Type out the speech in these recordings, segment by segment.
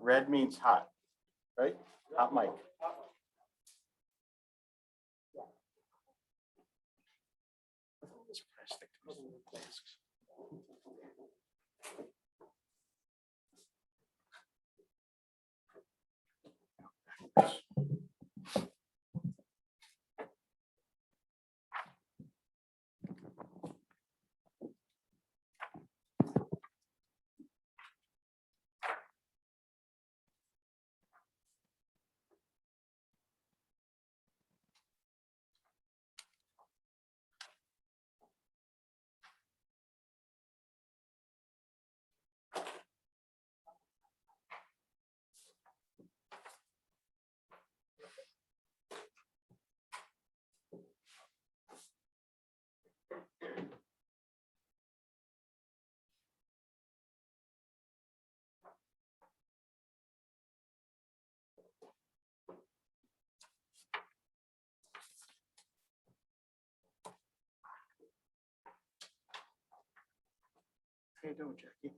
Red means hot, right? Hot mic. This plastic masks. How you doing, Jackie?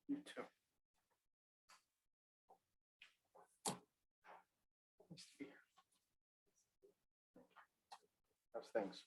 You too. Nice to be here. How's things?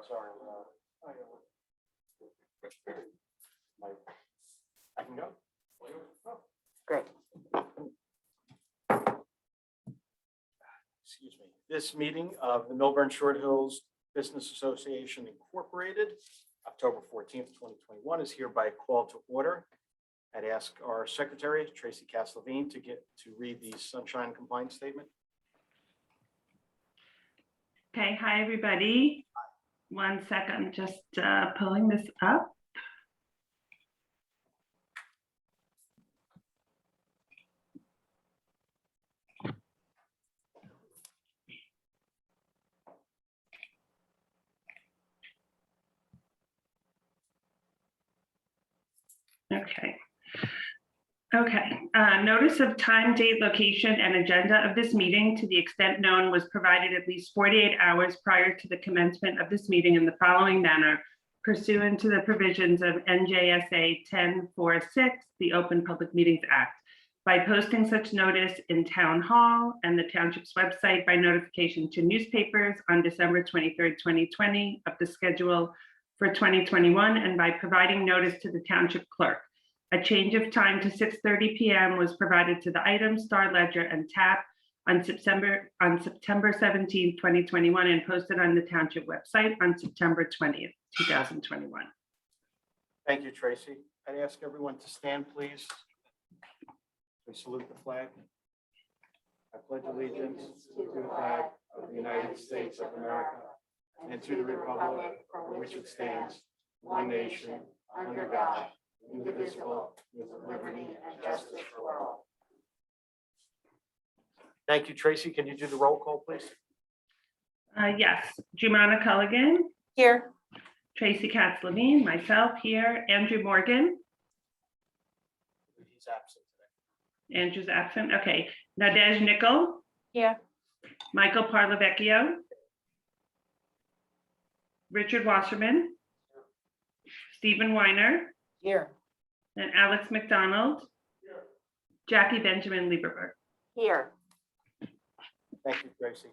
Sorry. I can go. Great. Excuse me. This meeting of the Millburn Short Hills Business Association Incorporated, October 14th, 2021, is hereby called to order. I'd ask our secretary, Tracy Cass-Levine, to read the sunshine compliance statement. Okay, hi, everybody. 1 second, I'm just pulling this up. Okay. Notice of time, date, location, and agenda of this meeting, to the extent known, was provided at least 48 hours prior to the commencement of this meeting in the following manner, pursuant to the provisions of NJSA 1046, the Open Public Meetings Act, by posting such notice in Town Hall and the Township's website by notification to newspapers on December 23rd, 2020 of the schedule for 2021, and by providing notice to the Township Clerk. A change of time to 6:30 p.m. was provided to the item, Star Ledger, and TAP on September 17, 2021, and posted on the Township website on September 20th, 2021. Thank you, Tracy. I'd ask everyone to stand, please. We salute the flag. I pledge allegiance to the flag of the United States of America and to the republic for which it stands, one nation, under God, indivisible, with liberty and justice for all. Thank you, Tracy. Can you do the roll call, please? Yes, Jumana Culligan. Here. Tracy Cass-Levine, myself here, Andrew Morgan. He's absent today. Andrew's absent. Okay. Nadej Nickel, Here. Michael Parlavecchio, Richard Wasserman, Stephen Weiner, Here. and Alex McDonald, Jackie Benjamin Lieberberg. Here. Thank you, Tracy.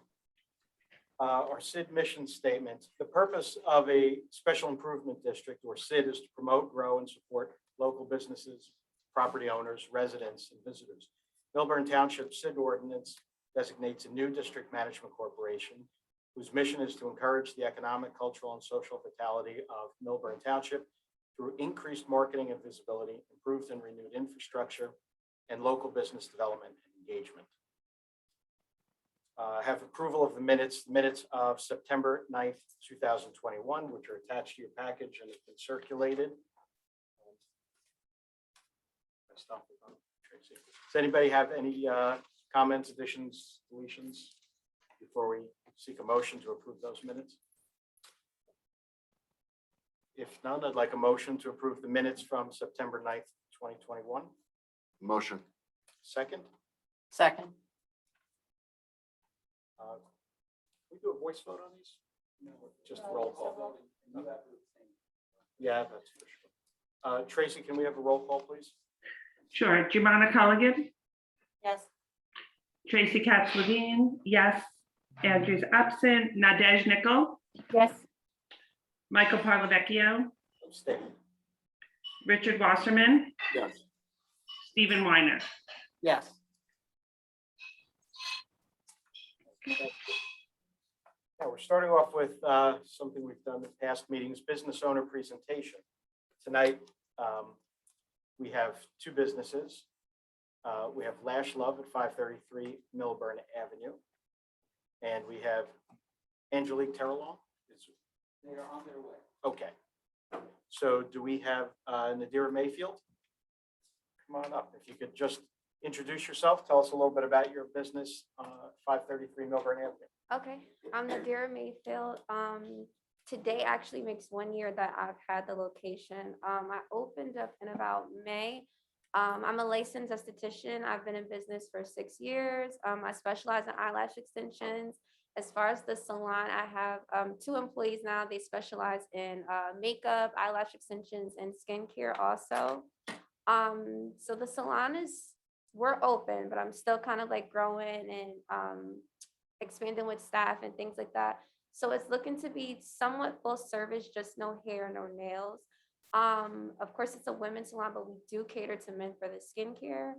Our Sid Mission Statement. The purpose of a Special Improvement District, or SID, is to promote, grow, and support local businesses, property owners, residents, and visitors. Millburn Township SID ordinance designates a new district management corporation whose mission is to encourage the economic, cultural, and social vitality of Millburn Township through increased marketing and visibility, improved and renewed infrastructure, and local business development and engagement. Have approval of the minutes of September 9th, 2021, which are attached to your package and have been circulated. Does anybody have any comments, additions, deletions before we seek a motion to approve those minutes? If none, I'd like a motion to approve the minutes from September 9th, 2021. Motion. Second, Second. we do a voice vote on these? No, just roll call. Yeah, that's for sure. Tracy, can we have a roll call, please? Sure. Jumana Culligan, Yes. Tracy Katz-Levine, yes. Andrew's absent. Nadej Nickel, Yes. Michael Parlavecchio, Abstain. Richard Wasserman, Yes. Stephen Weiner. Yes. Now, we're starting off with something we've done in past meetings, business owner presentation. Tonight, we have two businesses. We have Lash Love at 533 Millburn Avenue. And we have Angelique Terrelong. They are on their way. Okay. So do we have Nadira Mayfield? Come on up. If you could just introduce yourself, tell us a little bit about your business, 533 Millburn Avenue. Okay, I'm Nadira Mayfield. Today actually makes 1 year that I've had the location. I opened up in about May. I'm a licensed esthetician. I've been in business for 6 years. I specialize in eyelash extensions. As far as the salon, I have 2 employees now. They specialize in makeup, eyelash extensions, and skincare also. So the salon we're open, but I'm still kind of like growing and expanding with staff and things like that. So it's looking to be somewhat full service, just no hair, no nails. Of course, it's a women's salon, but we do cater to men for the skincare.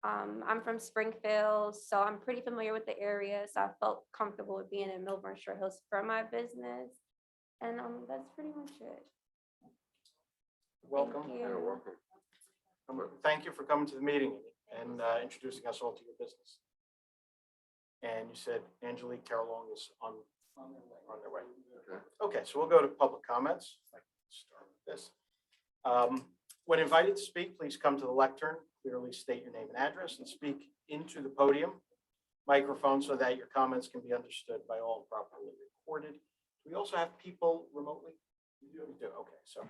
I'm from Springfield, so I'm pretty familiar with the area. So I felt comfortable with being in Millburn Short Hills for my business. And that's pretty much it. Welcome. Thank You're you. welcome. Thank you for coming to the meeting and introducing us all to your business. And you said Angelique Terrelong is on their way. Okay, so we'll go to public comments. I can start with this. When invited to speak, please come to the lectern, clearly state your name and address, and speak into the podium microphone so that your comments can be understood by all and properly recorded. Do we also have people remotely? We do. Okay, so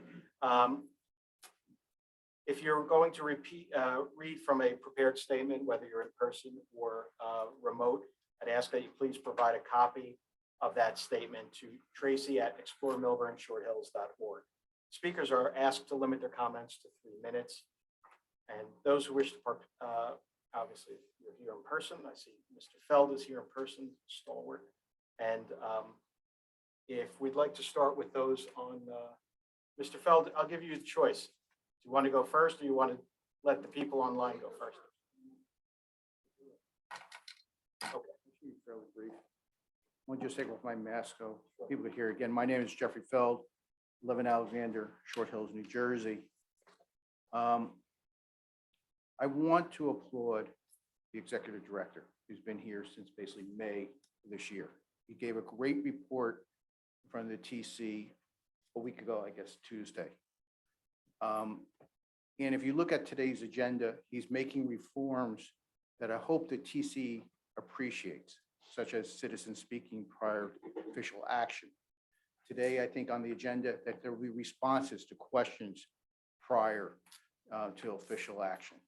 if you're going to read from a prepared statement, whether you're in person or remote, I'd ask that you please provide a copy of that statement to Tracy at exploremillburnshorthills.org. Speakers are asked to limit their comments to 3 minutes. And those who wish to obviously, you're here in person. I see Mr. Feld is here in person, stalwart. And if we'd like to start with those on, Mr. Feld, I'll give you the choice. Do you want to go first, or you want to let the people online go first? Okay. Fairly brief. I want to just take off my mask so people can hear again. My name is Jeffrey Feld, live in Alexander, Short Hills, New Jersey. I want to applaud the executive director who's been here since basically May of this year. He gave a great report in front of the TC a week ago, I guess Tuesday. And if you look at today's agenda, he's making reforms that I hope the TC appreciates, such as citizen speaking prior to official action. Today, I think on the agenda that there will be responses to questions prior to official action.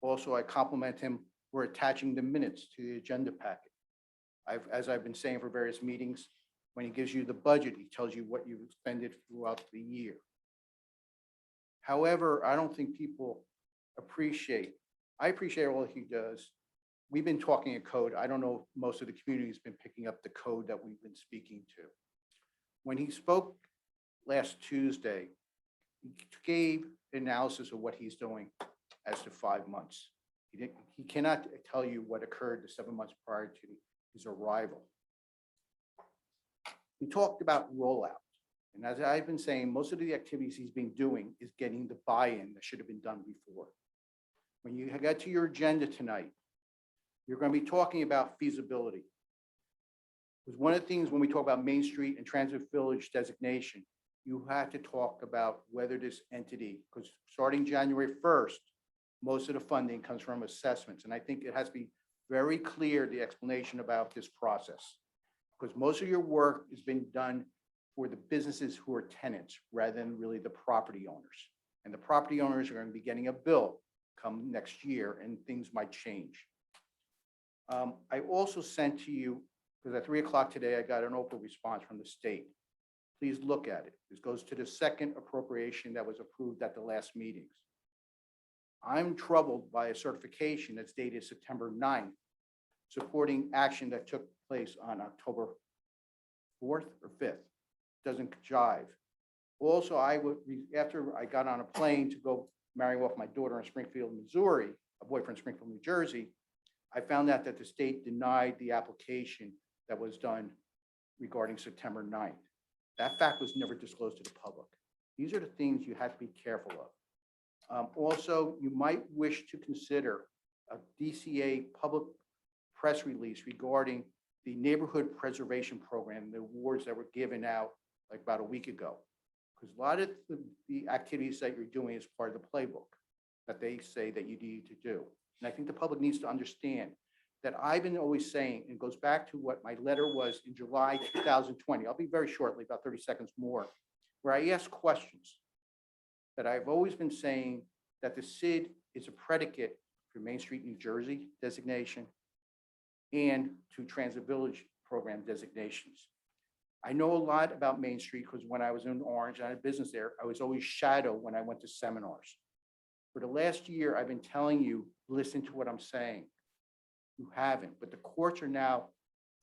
Also, I compliment him for attaching the minutes to the agenda packet. As I've been saying for various meetings, when he gives you the budget, he tells you what you've expended throughout the year. However, I don't think people appreciate, I appreciate all he does we've been talking a code. I don't know if most of the community's been picking up the code that we've been speaking to. When he spoke last Tuesday, he gave analysis of what he's doing as to 5 months. He cannot tell you what occurred the 7 months prior to his arrival. We talked about rollout. And as I've been saying, most of the activities he's been doing is getting the buy-in that should have been done before. When you get to your agenda tonight, you're going to be talking about feasibility. Because one of the things when we talk about Main Street and Transit Village designation, you have to talk about whether this entity, because starting January 1st, most of the funding comes from assessments. And I think it has to be very clear, the explanation about this process. Because most of your work has been done for the businesses who are tenants rather than really the property owners. And the property owners are going to be getting a bill come next year and things might change. I also sent to you, because at 3 o'clock today, I got an open response from the state. Please look at it. This goes to the second appropriation that was approved at the last meetings. I'm troubled by a certification that's dated September 9th, supporting action that took place on October 4th or 5th. Doesn't jive. Also, after I got on a plane to go marry off my daughter in Springfield, Missouri, a boyfriend in Springfield, New Jersey, I found out that the state denied the application that was done regarding September 9th. That fact was never disclosed to the public. These are the things you have to be careful of. Also, you might wish to consider a DCA public press release regarding the Neighborhood Preservation Program, the awards that were given out like about a week ago. Because a lot of the activities that you're doing is part of the playbook that they say that you need to do. And I think the public needs to understand that I've been always saying, and it goes back to what my letter was in July 2020. I'll be very shortly, about 30 seconds more, where I ask questions that I've always been saying that the SID is a predicate for Main Street, New Jersey designation and to Transit Village program designations. I know a lot about Main Street because when I was in Orange and I had business there, I was always shadowed when I went to seminars. For the last year, I've been telling you, listen to what I'm saying. You haven't, but the courts are now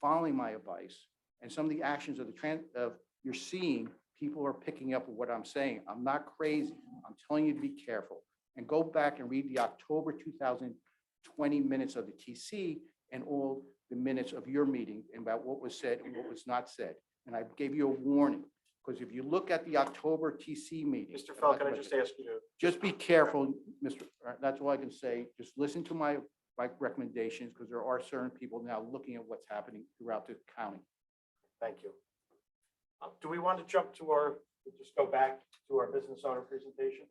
following my advice. And some of the actions of you're seeing, people are picking up what I'm saying. I'm not crazy. I'm telling you to be careful. And go back and read the October 2020 minutes of the TC and all the minutes of your meeting about what was said and what was not said. And I gave you a warning, because if you look at the October TC meeting. Mr. Fell, can I just ask you to? Just be careful, Mr. That's all I can say. Just listen to my recommendations, because there are certain people now looking at what's happening throughout the county. Thank you. Do we want to jump to just go back to our business owner presentation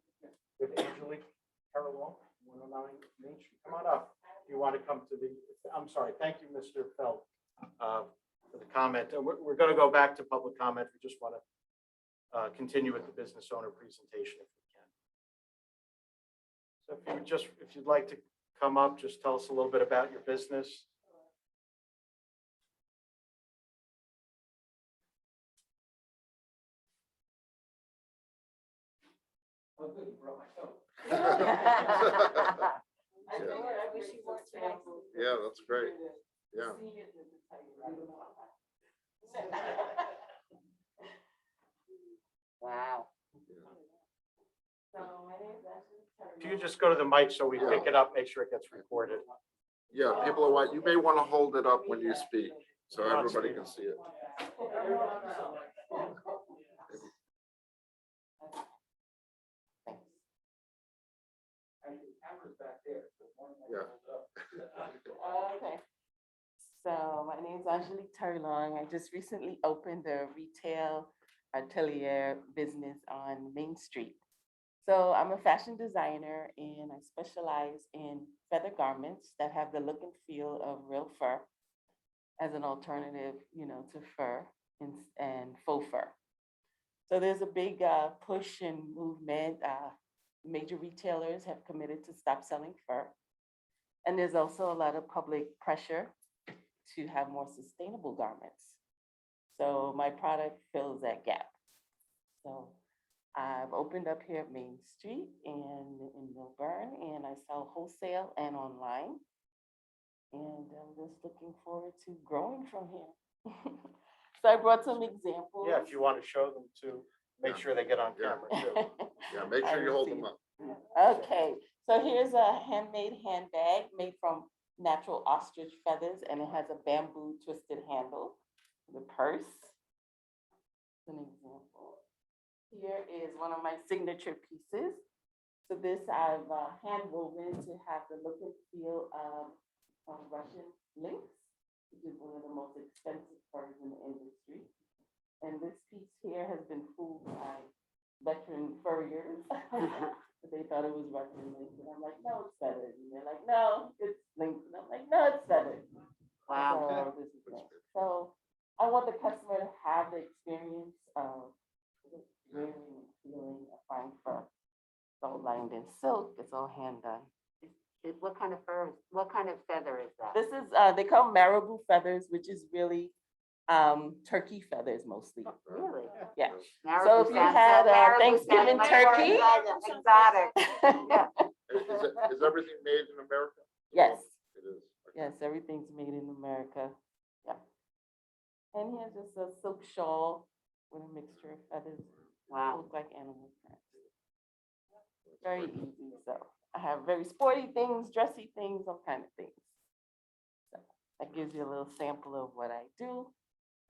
with Angelique Carolong, 109 Main Street? Come on up. You want to come to I'm sorry. Thank you, Mr. Feld, for the comment. And we're going to go back to public comment. We just want to continue with the business owner presentation if we can. So if you'd like to come up, just tell us a little bit about your business. Oh, good, you brought my coat. Yeah, that's great. Yeah. Wow. If you could just go to the mic so we pick it up, make sure it gets recorded. Yeah, people are white. You may want to hold it up when you speak so everybody can see it. Yeah. Okay. So my name is Angelique Tarlong. I just recently opened a retail atelier business on Main Street. So I'm a fashion designer and I specialize in feather garments that have the look and feel of real fur as an alternative, to fur and faux fur. So there's a big push and movement. Major retailers have committed to stop selling fur. And there's also a lot of public pressure to have more sustainable garments. So my product fills that gap. So I've opened up here at Main Street in Millburn, and I sell wholesale and online. And I'm just looking forward to growing from here. So I brought some examples. Yeah, if you want to show them to, make sure they get on Yeah. camera too. Yeah, make sure you hold them up. Okay, so here's a handmade handbag made from natural ostrich feathers, and it has a bamboo twisted handle. The purse. An example. Here is one of my signature pieces. So this I've hand woven to have the look and feel of Russian lynx, which is one of the most expensive furs in the industry. And this piece here has been fooled by veteran furriers. They thought it was Russian lynx, and I'm like, no, it's feathered. And they're like, no, it's lynx. And I'm like, no, it's feathered. Wow. So this is nice. So I want the customer to have the experience of wearing and feeling a fine fur. It's all lined in silk. It's all hand done. What kind of fur, what kind of feather is that? This is, they call marabou feathers, which is really turkey feathers mostly. Really? Yeah. Marabou if you sounds- had, marabou Thanksgiving sounds much more turkey- Exotic. Yeah. Is everything made in America? Yes, It is. Okay. yes, everything's made in America. Yeah. And here's just a silk shawl with a mixture of feathers. Wow. Look like animal prints. Very easy. So I have very sporty things, dressy things, all kind of things. So that gives you a little sample of what I do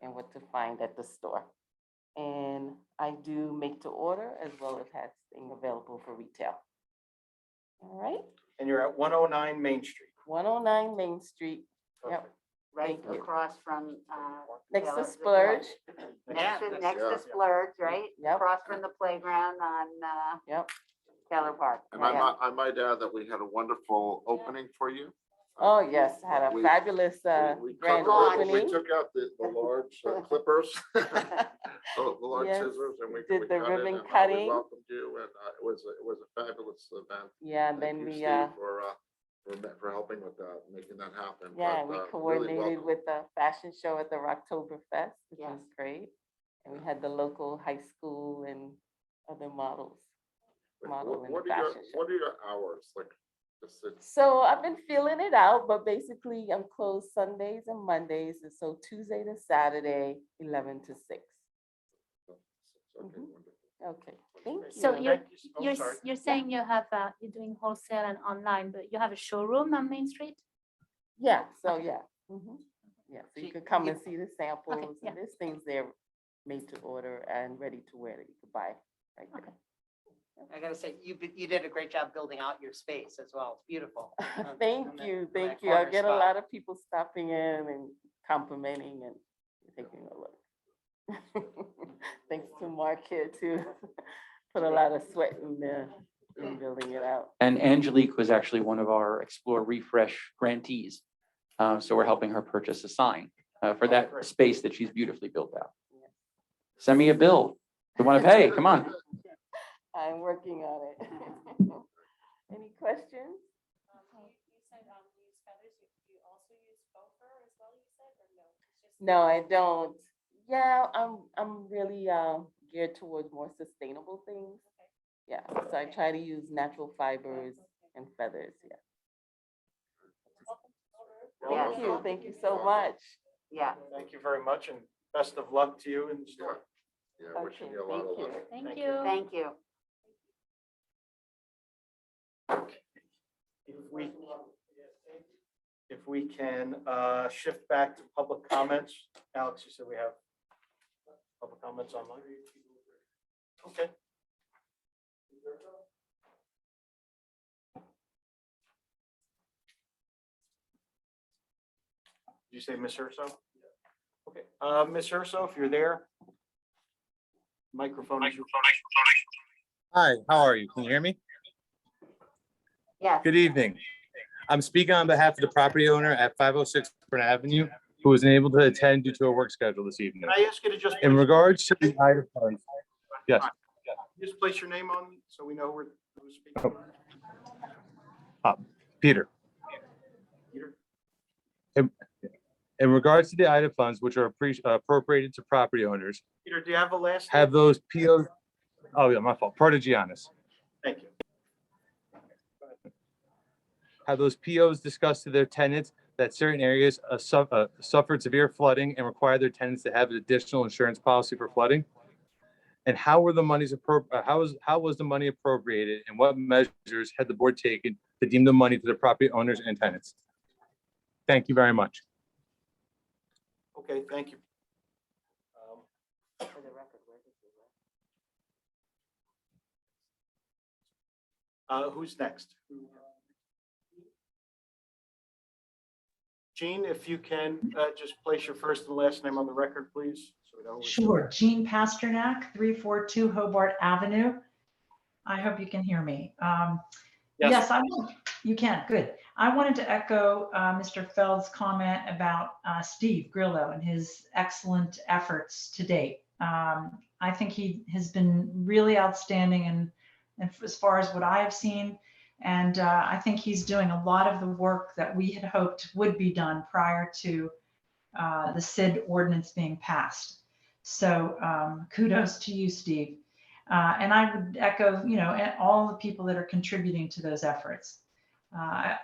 and what to find at the store. And I do make to order as well as have things available for retail. All right, And you're at 109 Main Street. 109 Main Street, yep, Perfect. Right Thank you. across from. next to Taylor's Splurge. Next to Yeah. Splurge, right? Yep. Across from the playground on Yep. Taylor Park. And right? I might add that we had a wonderful opening for you. Oh, yes, had a We- fabulous We grand cut- we opening. took out the large clippers, the large Yes, scissors, and we did we the cut it, ribbon and, we cutting. welcomed you, and it was a fabulous event. Yeah, and Thank then you, we, Steve, for helping with that, making that happen. yeah, But, we really coordinated welcome. with the fashion show at the Rocktoberfest, which Yes. was great. And we had the local high school and other models. model in the What are your, fashion show. what are your hours, like, just So I've been feeling it out, but basically I'm closed Sundays and Mondays. And so Tuesday to Saturday, 11 to 6. okay, Mhm. wonderful. Okay, thank you. So you're, Thank you. Oh, sorry. you're saying you have, you're doing wholesale and online, but you have a showroom on Main Street? Yeah, so yeah. Yeah, so you You- could come you- and see the samples yeah. and there's things there made to order and ready to wear that you could buy right there. I gotta say, you did a great job building out your space as well. It's beautiful. Thank on that- you, on thank that you. I corner get a spot. lot of people stopping in and complimenting and taking a look. Thanks to Mark here too. Put a lot of sweat in there in building it out. And Angelique was actually one of our Explore Refresh grantees. So we're helping her purchase a sign for that great. space that she's beautifully built out. Send me a bill. You want to pay? Come on. I'm working on it. Any questions? No, I don't. Yeah, I'm really geared towards more sustainable things. Yeah, so I try to use natural fibers and feathers, yeah. Thank you so much. Yeah. Thank you very much and best of luck to you in the store. Yeah, wishing Okay, you a lot of thank you. luck. Thank Thank you. Thank you. If we can shift back to public comments. Alex, you said we have public comments online? Okay. Did you say Miss Urso? Okay, Miss Urso, if you're there. Microphone is yours. Hi, how are you? Can you hear me? Yes. Good evening. I'm speaking on behalf of the property owner at 506 Burn Avenue, who was unable to attend due to a work schedule this evening. Can I ask you to just, In regards to the item funds, yes, just place your name on so we know who's speaking? Peter. Peter? In regards to the item funds, which are appropriated to property owners, Peter, do you have a last? have name? those POs, oh yeah, my fault, Protogianis. Thank you. Have those POs discussed to their tenants that certain areas suffered severe flooding and require their tenants to have an additional insurance policy for flooding? And how was the money appropriated, and what measures had the board taken to deem the money to the property owners and tenants? Thank you very much. Okay, thank you. For the record, where did you work? Who's next? Jean, if you can, just place your first and last name on the record, please. So we know who it's- Sure. Jean Pasternak, 342 Hobart Avenue. I hope you can hear me. Yes. You can. Good. I wanted to echo Mr. Feld's comment about Steve Grillo and his excellent efforts to date. I think he has been really outstanding and as far as what I have seen. And I think he's doing a lot of the work that we had hoped would be done prior to the SID ordinance being passed. So kudos to you, Steve. And I would echo, all the people that are contributing to those efforts,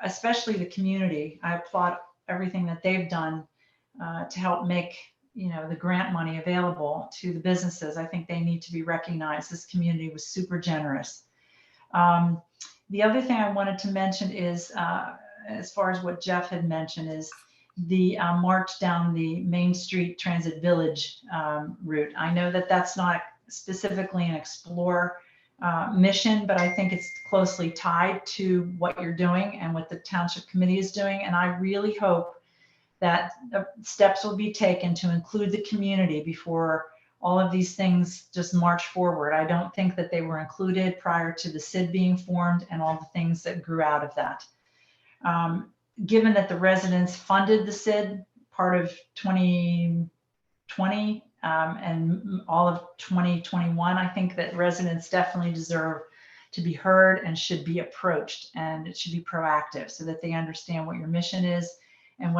especially the community. I applaud everything that they've done to help make, the grant money available to the businesses. I think they need to be recognized. This community was super generous. The other thing I wanted to mention is, as far as what Jeff had mentioned, is the march down the Main Street Transit Village route. I know that that's not specifically an Explore mission, but I think it's closely tied to what you're doing and what the Township Committee is doing. And I really hope that steps will be taken to include the community before all of these things just march forward. I don't think that they were included prior to the SID being formed and all the things that grew out of that. Given that the residents funded the SID part of 2020 and all of 2021, I think that residents definitely deserve to be heard and should be approached, and it should be proactive so that they understand what your mission is and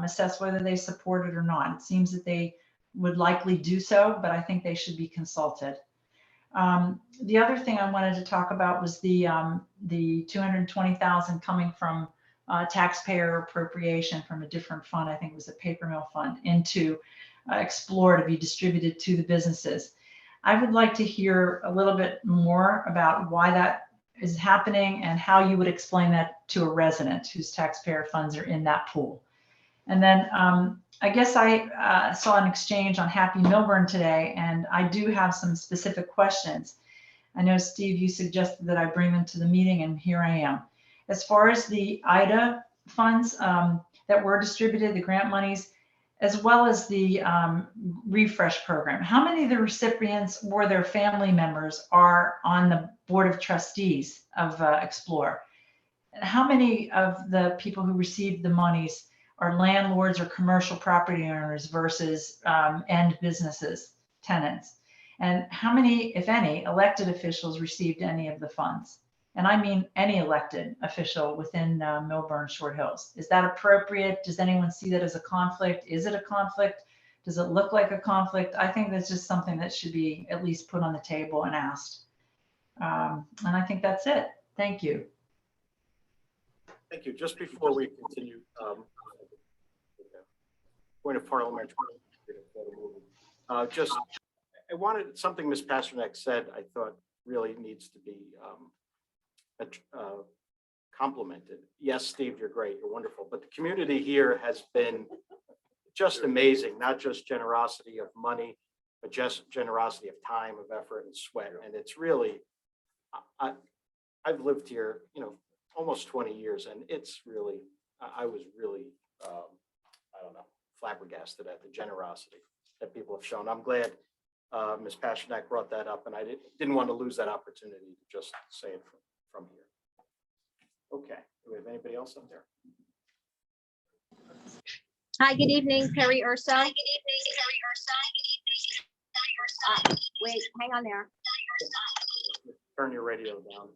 assess whether they support it or not. It seems that they would likely do so, but I think they should be consulted. The other thing I wanted to talk about was the $220,000 coming from taxpayer appropriation from a different fund. I think it was a paper mill fund into Explore to be distributed to the businesses. I would like to hear a little bit more about why that is happening and how you would explain that to a resident whose taxpayer funds are in that pool. And then I guess I saw an exchange on Happy Millburn today, and I do have some specific questions. I know, Steve, you suggested that I bring them to the meeting, and here I am. As far as the IDA funds that were distributed, the grant monies, as well as the refresh program, how many of the recipients or their family members are on the Board of Trustees of Explore? How many of the people who received the monies are landlords or commercial property owners versus end businesses, tenants? And how many, if any, elected officials received any of the funds? And I mean any elected official within Millburn Short Hills. Is that appropriate? Does anyone see that as a conflict? Is it a conflict? Does it look like a conflict? I think that's just something that should be at least put on the table and asked. And I think that's it. Thank you. Thank you. Just before we continue, point of parliamentary. I wanted something Ms. Pasternak said, I thought really needs to be complimented. Yes, Steve, you're great. You're wonderful. But the community here has been just amazing, not just generosity of money, but just generosity of time, of effort and sweat. And it's really, I've lived here, almost 20 years, and it's really, I was really, I don't know, flabbergasted at the generosity that people have shown. I'm glad Ms. Pasternak brought that up, and I didn't want to lose that opportunity to just say it from here. Okay, do we have anybody else up there? Hi, good evening, Perry Urso. Wait, hang on there. Turn your radio down.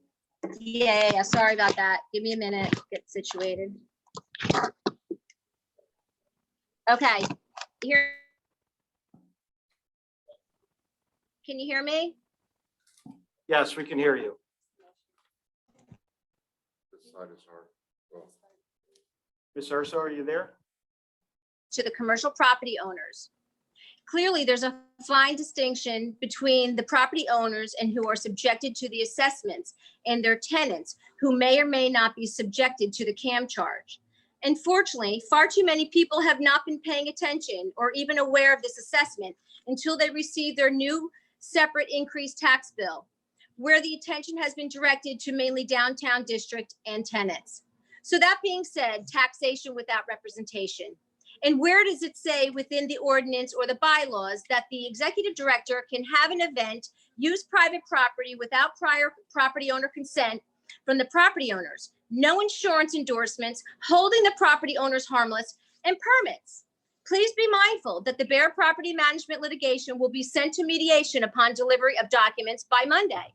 Yeah, sorry about that. Give me a minute, get situated. Okay, here. Can you hear me? Yes, we can hear you. This side is hard. Well, Ms. Urso, are you there? To the commercial property owners. Clearly, there's a fine distinction between the property owners and who are subjected to the assessments and their tenants who may or may not be subjected to the CAM charge. Unfortunately, far too many people have not been paying attention or even aware of this assessment until they receive their new separate increased tax bill, where the attention has been directed to mainly downtown district and tenants. So that being said, taxation without representation. And where does it say within the ordinance or the bylaws that the executive director can have an event, use private property without prior property owner consent from the property owners, no insurance endorsements, holding the property owners harmless, and permits? Please be mindful that the Bear Property Management litigation will be sent to mediation upon delivery of documents by Monday.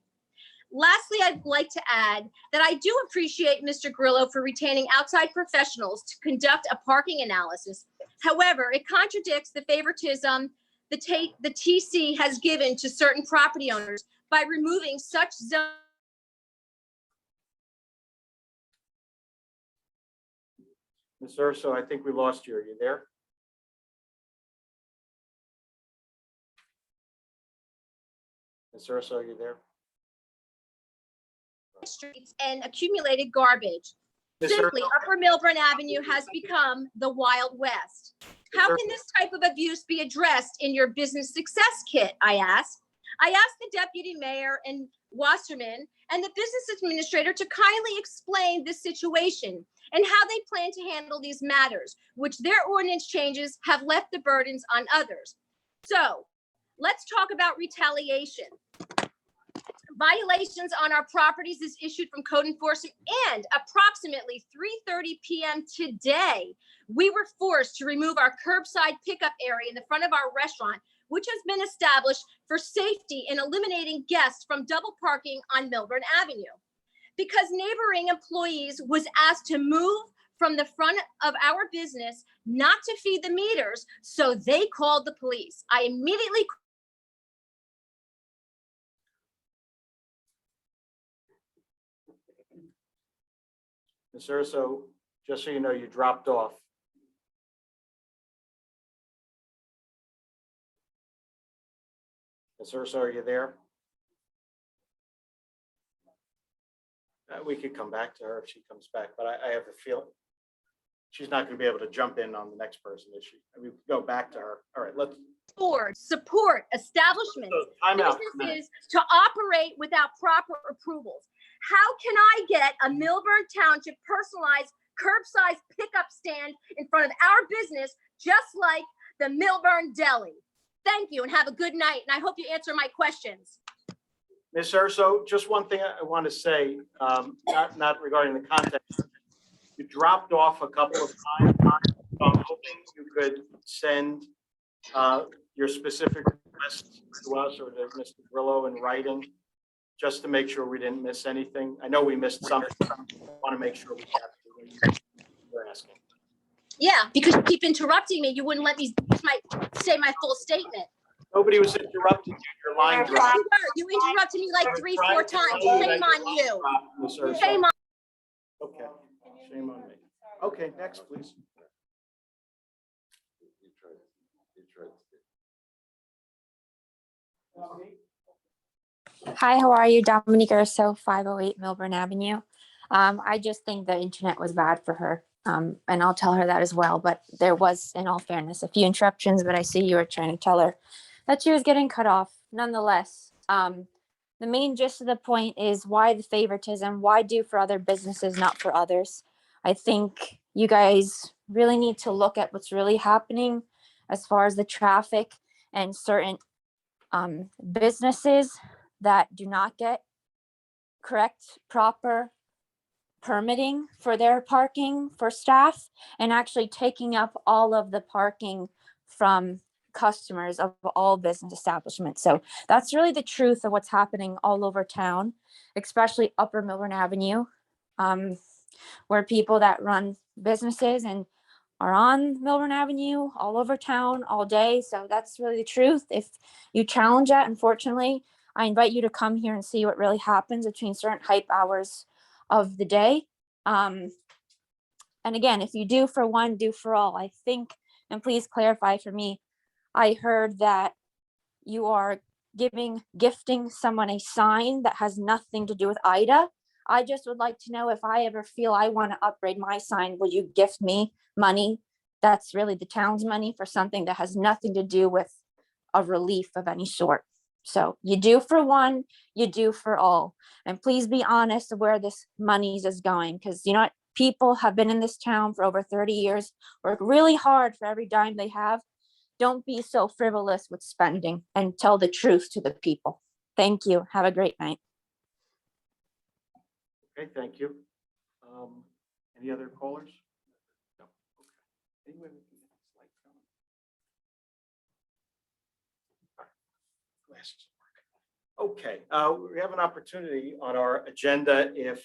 Lastly, I'd like to add that I do appreciate Mr. Grillo for retaining outside professionals to conduct a parking analysis. However, it contradicts the favoritism the TC has given to certain property owners by removing such zone. Ms. Urso, I think we lost you. Are you there? Ms. Urso, are you there? Streets and accumulated garbage. Ms. Simply, Urso, Upper Millburn Avenue has become the Wild West. How can this type of abuse be addressed in your business success kit, I asked. I asked the deputy mayor and Wasserman and the business administrator to kindly explain this situation and how they plan to handle these matters, which their ordinance changes have left the burdens on others. So let's talk about retaliation. Violations on our properties is issued from code enforcement, and approximately 3:30 p.m. today, we were forced to remove our curbside pickup area in the front of our restaurant, which has been established for safety and eliminating guests from double parking on Millburn Avenue. Because neighboring employees was asked to move from the front of our business, not to feed the meters, so they called the police. I immediately Ms. Urso, just so you know, you dropped off. Ms. Urso, are you there? We could come back to her if she comes back, but I have a feeling she's not going to be able to jump in on the next person, is she? We could go back to her. All right, let's. support establishments, Time out. businesses to operate without proper approvals. How can I get a Millburn Township personalized curbside pickup stand in front of our business, just like the Millburn Deli? Thank you and have a good night. And I hope you answer my questions. Ms. Urso, just one thing I want to say, not regarding the context. You dropped off a couple of times. So I'm hoping you could send your specific requests to us or to Mr. Grillo in writing, just to make sure we didn't miss anything. I know we missed something. I want to make sure we capture what you're asking. Yeah, because you keep interrupting me. You wouldn't let me say my full statement. Nobody was interrupting you. Your line dropped. You interrupted me like 3-4 times. Shame on you. Ms. Urso. Shame on. Okay, shame on me. Okay, next, please. Hi, how are you? Dominique Urso, 508 Millburn Avenue. I just think the internet was bad for her, and I'll tell her that as well. But there was, in all fairness, a few interruptions, but I see you were trying to tell her that she was getting cut off. Nonetheless, the main gist of the point is why the favoritism? Why do for other businesses, not for others? I think you guys really need to look at what's really happening as far as the traffic and certain businesses that do not get correct, proper permitting for their parking for staff and actually taking up all of the parking from customers of all business establishments. So that's really the truth of what's happening all over town, especially Upper Millburn Avenue, where people that run businesses and are on Millburn Avenue all over town all day. So that's really the truth. If you challenge that, unfortunately, I invite you to come here and see what really happens between certain hype hours of the day. And again, if you do for one, do for all. I think, and please clarify for me, I heard that you are gifting someone a sign that has nothing to do with Ida. I just would like to know, if I ever feel I want to upgrade my sign, will you gift me money? That's really the town's money for something that has nothing to do with a relief of any sort. So you do for one, you do for all. And please be honest of where this money is going, because you know what? People have been in this town for over 30 years, work really hard for every dime they have. Don't be so frivolous with spending and tell the truth to the people. Thank you. Have a great night. Okay, thank you. Any other callers? No. Okay. Any way we can get this light going? All right. Glasses work. Okay, we have an opportunity on our agenda if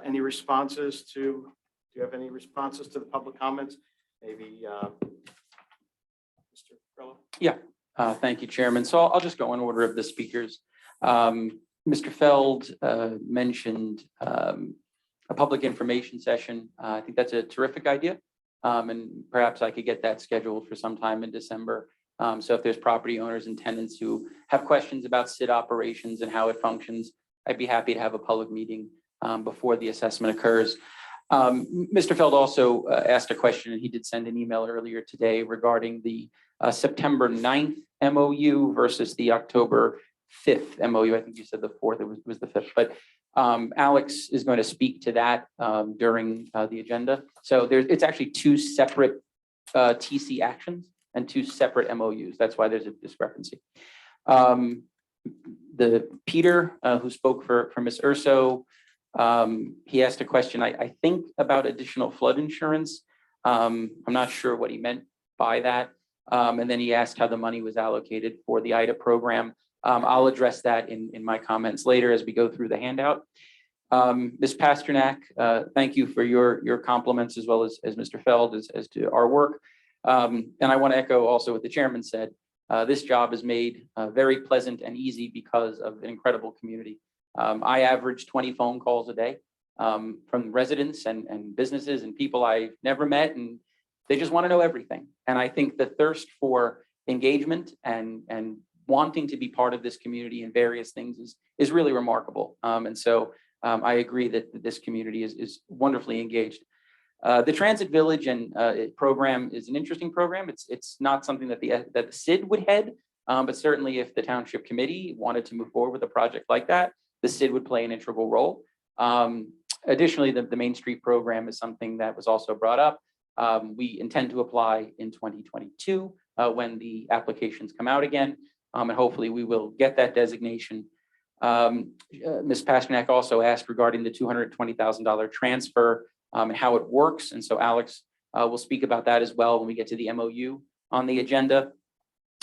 any responses to, do you have any responses to the public comments? Maybe Mr. Grillo? Yeah, thank you, Chairman. So I'll just go in order of the speakers. Mr. Feld mentioned a public information session. I think that's a terrific idea. And perhaps I could get that scheduled for sometime in December. So if there's property owners and tenants who have questions about SID operations and how it functions, I'd be happy to have a public meeting before the assessment occurs. Mr. Feld also asked a question, and he did send an email earlier today regarding the September 9th MOU versus the October 5th MOU. I think you said the 4th, it was the 5th, but Alex is going to speak to that during the agenda. So it's actually two separate TC actions and two separate MOUs. That's why there's a discrepancy. The Peter, who spoke for Ms. Urso, he asked a question, I think, about additional flood insurance. I'm not sure what he meant by that. And then he asked how the money was allocated for the IDA program. I'll address that in my comments later as we go through the handout. Ms. Pasternak, thank you for your compliments, as well as Mr. Feld, as to our work. And I want to echo also what the chairman said. This job is made very pleasant and easy because of an incredible community. I average 20 phone calls a day from residents and businesses and people I've never met, and they just want to know everything. And I think the thirst for engagement and wanting to be part of this community in various things is really remarkable. And so I agree that this community is wonderfully engaged. The Transit Village and program is an interesting program. It's not something that the SID would head, but certainly if the Township Committee wanted to move forward with a project like that, the SID would play an integral role. Additionally, the Main Street program is something that was also brought up. We intend to apply in 2022 when the applications come out again, and hopefully we will get that designation. Ms. Pasternak also asked regarding the $220,000 transfer and how it works. And so Alex will speak about that as well when we get to the MOU on the agenda.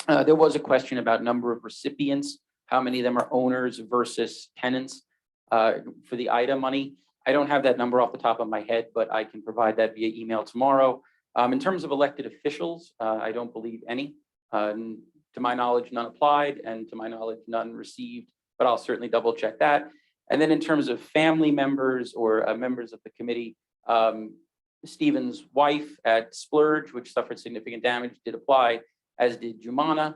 There was a question about number of recipients, how many of them are owners versus tenants for the IDA money. I don't have that number off the top of my head, but I can provide that via email tomorrow. In terms of elected officials, I don't believe any. To my knowledge, none applied, and to my knowledge, none received, but I'll certainly double check that. And then in terms of family members or members of the committee, Stephen's wife at Splurge, which suffered significant damage, did apply, as did Jumana,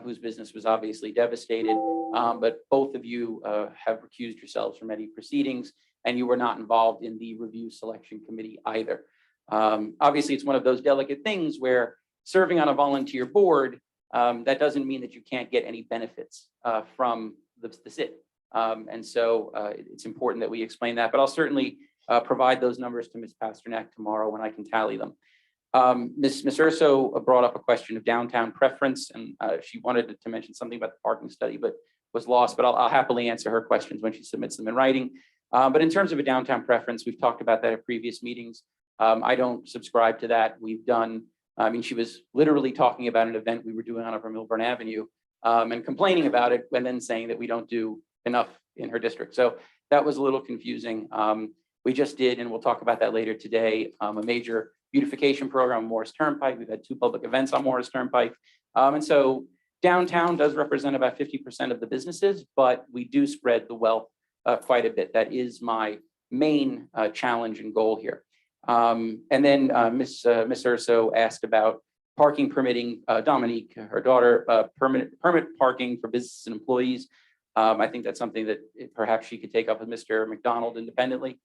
whose business was obviously devastated. But both of you have recused yourselves from any proceedings, and you were not involved in the review selection committee either. Obviously, it's one of those delicate things where serving on a volunteer board, that doesn't mean that you can't get any benefits from the SID. And so it's important that we explain that, but I'll certainly provide those numbers to Ms. Pasternak tomorrow when I can tally them. Ms. Urso brought up a question of downtown preference, and she wanted to mention something about the parking study, but was lost, but I'll happily answer her questions when she submits them in writing. But in terms of a downtown preference, we've talked about that at previous meetings. I don't subscribe to that. We've done, I mean, she was literally talking about an event we were doing on over Millburn Avenue and complaining about it, and then saying that we don't do enough in her district. So that was a little confusing. We just did, and we'll talk about that later today, a major beautification program on Morris Turnpike. We've had 2 public events on Morris Turnpike. And so downtown does represent about 50% of the businesses, but we do spread the wealth quite a bit. That is my main challenge and goal here. And then Ms. Urso asked about parking permitting, Dominique, her daughter, permit parking for businesses and employees. I think that's something that perhaps she could take up with Mr. McDonald independently.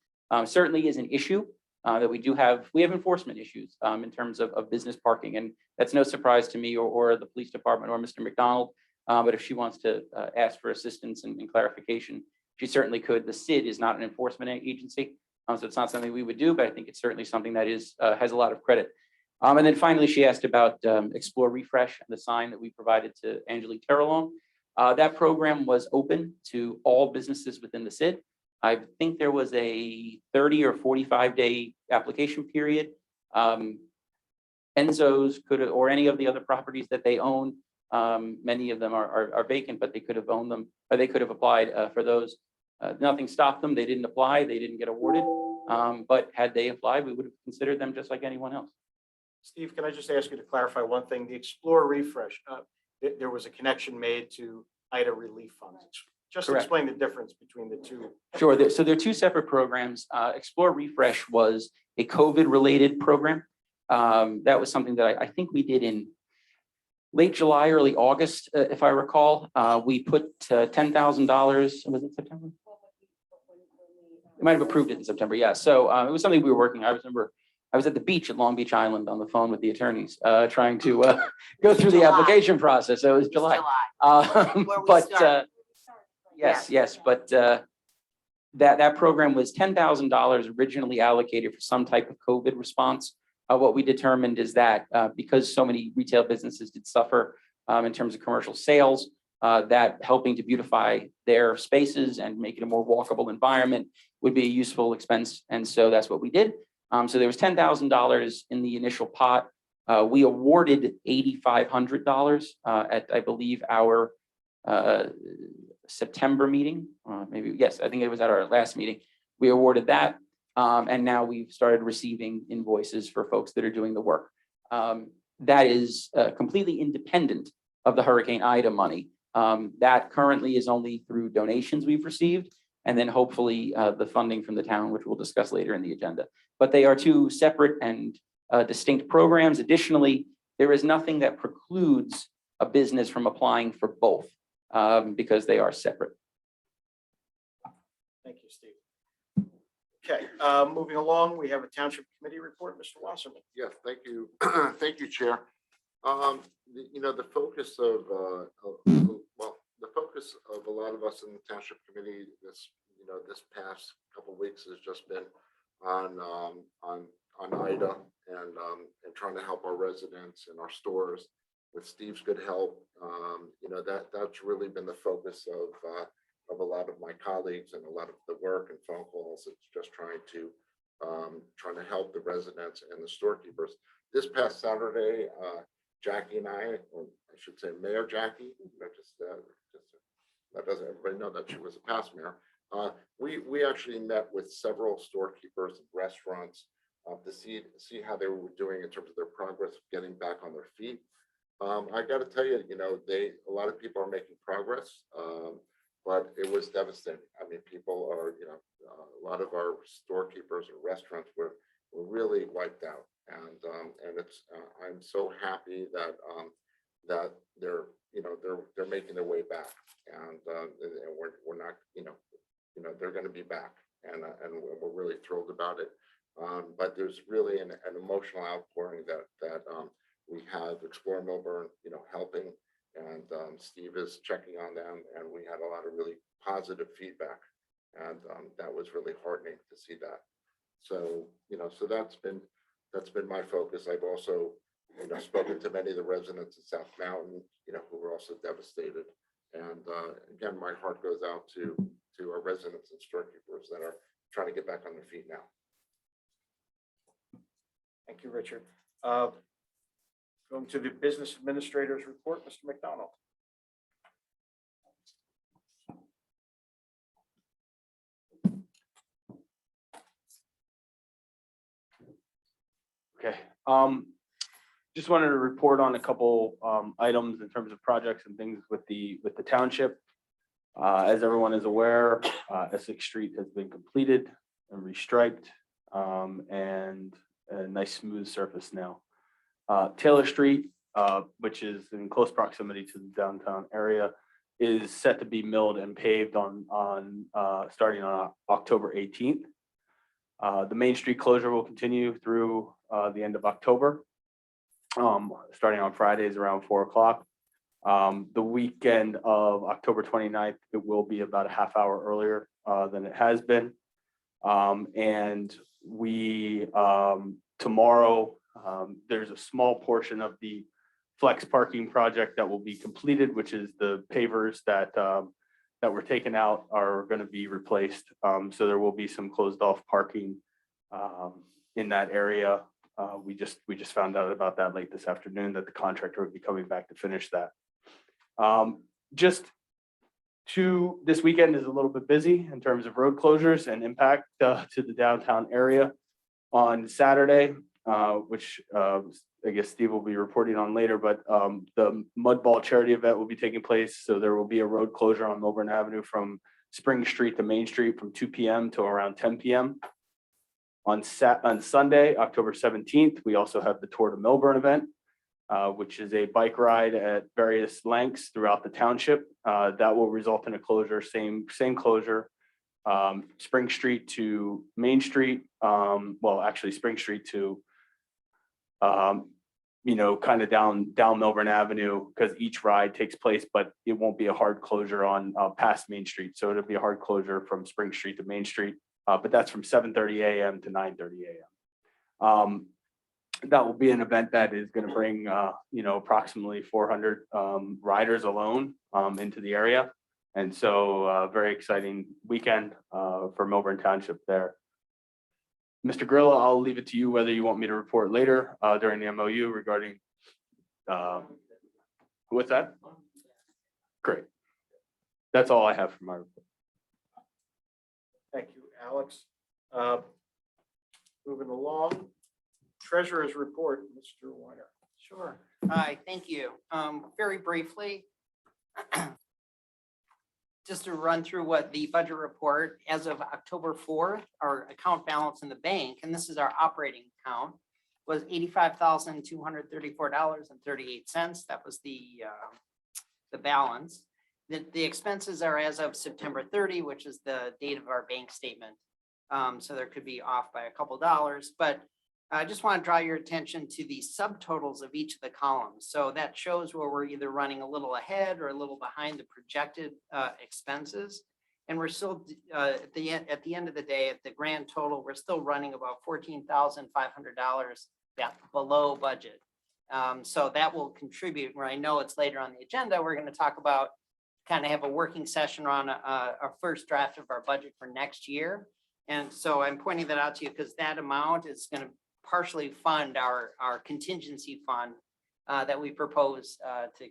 Certainly is an issue that we have enforcement issues in terms of business parking, and that's no surprise to me or the police department or Mr. McDonald. But if she wants to ask for assistance and clarification, she certainly could. The SID is not an enforcement agency, so it's not something we would do, but I think it's certainly something that has a lot of credit. And then finally, she asked about Explore Refresh and the sign that we provided to Angelique Terrelong. That program was open to all businesses within the SID. I think there was a 30 or 45-day application period. Enzo's could, or any of the other properties that they own, many of them are vacant, but they could have owned them, or they could have applied for those. Nothing stopped them. They didn't apply. They didn't get awarded. But had they applied, we would have considered them just like anyone else. Steve, can I just ask you to clarify one thing? The Explore Refresh, there was a connection made to IDA relief funds. Just Correct. explain the difference between the two. Sure. So they're two separate programs. Explore Refresh was a COVID-related program. That was something that I think we did in late July, early August, if I recall. We put $10,000. Was it September? We might have approved it in September. Yeah. So it was something we were working. I remember I was at the beach at Long Beach Island on the phone with the attorneys, trying to go through the application process. So it was July. But yes. But that program was $10,000 originally allocated for some type of COVID response. What we determined is that because so many retail businesses did suffer in terms of commercial sales, that helping to beautify their spaces and make it a more walkable environment would be a useful expense. And so that's what we did. So there was $10,000 in the initial pot. We awarded $8,500 at, I believe, our September meeting. Maybe, yes, I think it was at our last meeting. We awarded that. And now we've started receiving invoices for folks that are doing the work. That is completely independent of the Hurricane Ida money. That currently is only through donations we've received, and then hopefully the funding from the town, which we'll discuss later in the agenda. But they are two separate and distinct programs. Additionally, there is nothing that precludes a business from applying for both because they are separate. Thank you, Steve. Okay, moving along, we have a Township Committee report. Mr. Wasserman. Yes, thank you. Thank you, Chair. The focus of, the focus of a lot of us in the Township Committee this past couple of weeks has just been on IDA and trying to help our residents and our stores with Steve's good help. That's really been the focus of a lot of my colleagues and a lot of the work and phone calls. It's just trying to help the residents and the storekeepers. This past Saturday, Jackie and I, or I should say Mayor Jackie, that doesn't everybody know that she was a past mayor. We actually met with several storekeepers and restaurants to see how they were doing in terms of their progress of getting back on their feet. I got to tell you, a lot of people are making progress, but it was devastating. I mean, people are, a lot of our storekeepers or restaurants were really wiped out, and it's I'm so happy that they're making their way back, and we're not, they're going to be back, and we're really thrilled about it. But there's really an emotional outpouring that we have Explore Millburn, helping, and Steve is checking on them, and we had a lot of really positive feedback, and that was really heartening to see that. So so that's been my focus. I've also spoken to many of the residents of South Mountain, who were also devastated, and again, my heart goes out to our residents and storekeepers that are trying to get back on their feet now. Thank you, Richard. Going to the Business Administrator's report, Mr. McDonald. Okay. Just wanted to report on a couple items in terms of projects and things with the township. As everyone is aware, Essex Street has been completed and restriped. and a nice smooth surface now. Taylor Street, which is in close proximity to the downtown area, is set to be milled and paved starting on October 18th. The Main Street closure will continue through the end of October, starting on Fridays around 4 o'clock. The weekend of October 29th, it will be about a half hour earlier than it has been. And we, tomorrow, there's a small portion of the flex parking project that will be completed, which is the pavers that were taken out are going to be replaced. So there will be some closed off parking in that area. We just found out about that late this afternoon, that the contractor would be coming back to finish that. This weekend is a little bit busy in terms of road closures and impact to the downtown area. On Saturday, which I guess Steve will be reporting on later, but the Mud Ball charity event will be taking place. So there will be a road closure on Millburn Avenue from Spring Street to Main Street from 2 p.m. to around 10 p.m. On Sunday, October 17th, we also have the Tour to Millburn event, which is a bike ride at various lengths throughout the township. That will result in a closure, same closure, Spring Street to Main Street. Well, actually Spring Street to, kind of down Millburn Avenue, because each ride takes place, but it won't be a hard closure on past Main Street. So it'll be a hard closure from Spring Street to Main Street, but that's from 7:30 a.m. to 9:30 a.m. That will be an event that is going to bring, approximately 400 riders alone into the area. And so very exciting weekend for Millburn Township there. Mr. Grillo, I'll leave it to you whether you want me to report later during the MOU regarding, what's that? Great. That's all I have for my report. Thank you, Alex. Moving along, Treasurer's report, Mr. Weiner. Sure. Hi, thank you. Very briefly, just to run through what the budget report as of October 4th, our account balance in the bank, and this is our operating account, was $85,234.38. That was the balance. The expenses are as of September 30, which is the date of our bank statement. So there could be off by a couple dollars, but I just want to draw your attention to the subtotals of each of the columns. So that shows where we're either running a little ahead or a little behind the projected expenses. And we're still at the end of the day, at the grand total, we're still running about $14,500 below budget. So that will contribute, where I know it's later on the agenda, we're going to talk about, kind of have a working session on our first draft of our budget for next year. And so I'm pointing that out to you because that amount is going to partially fund our contingency fund that we propose to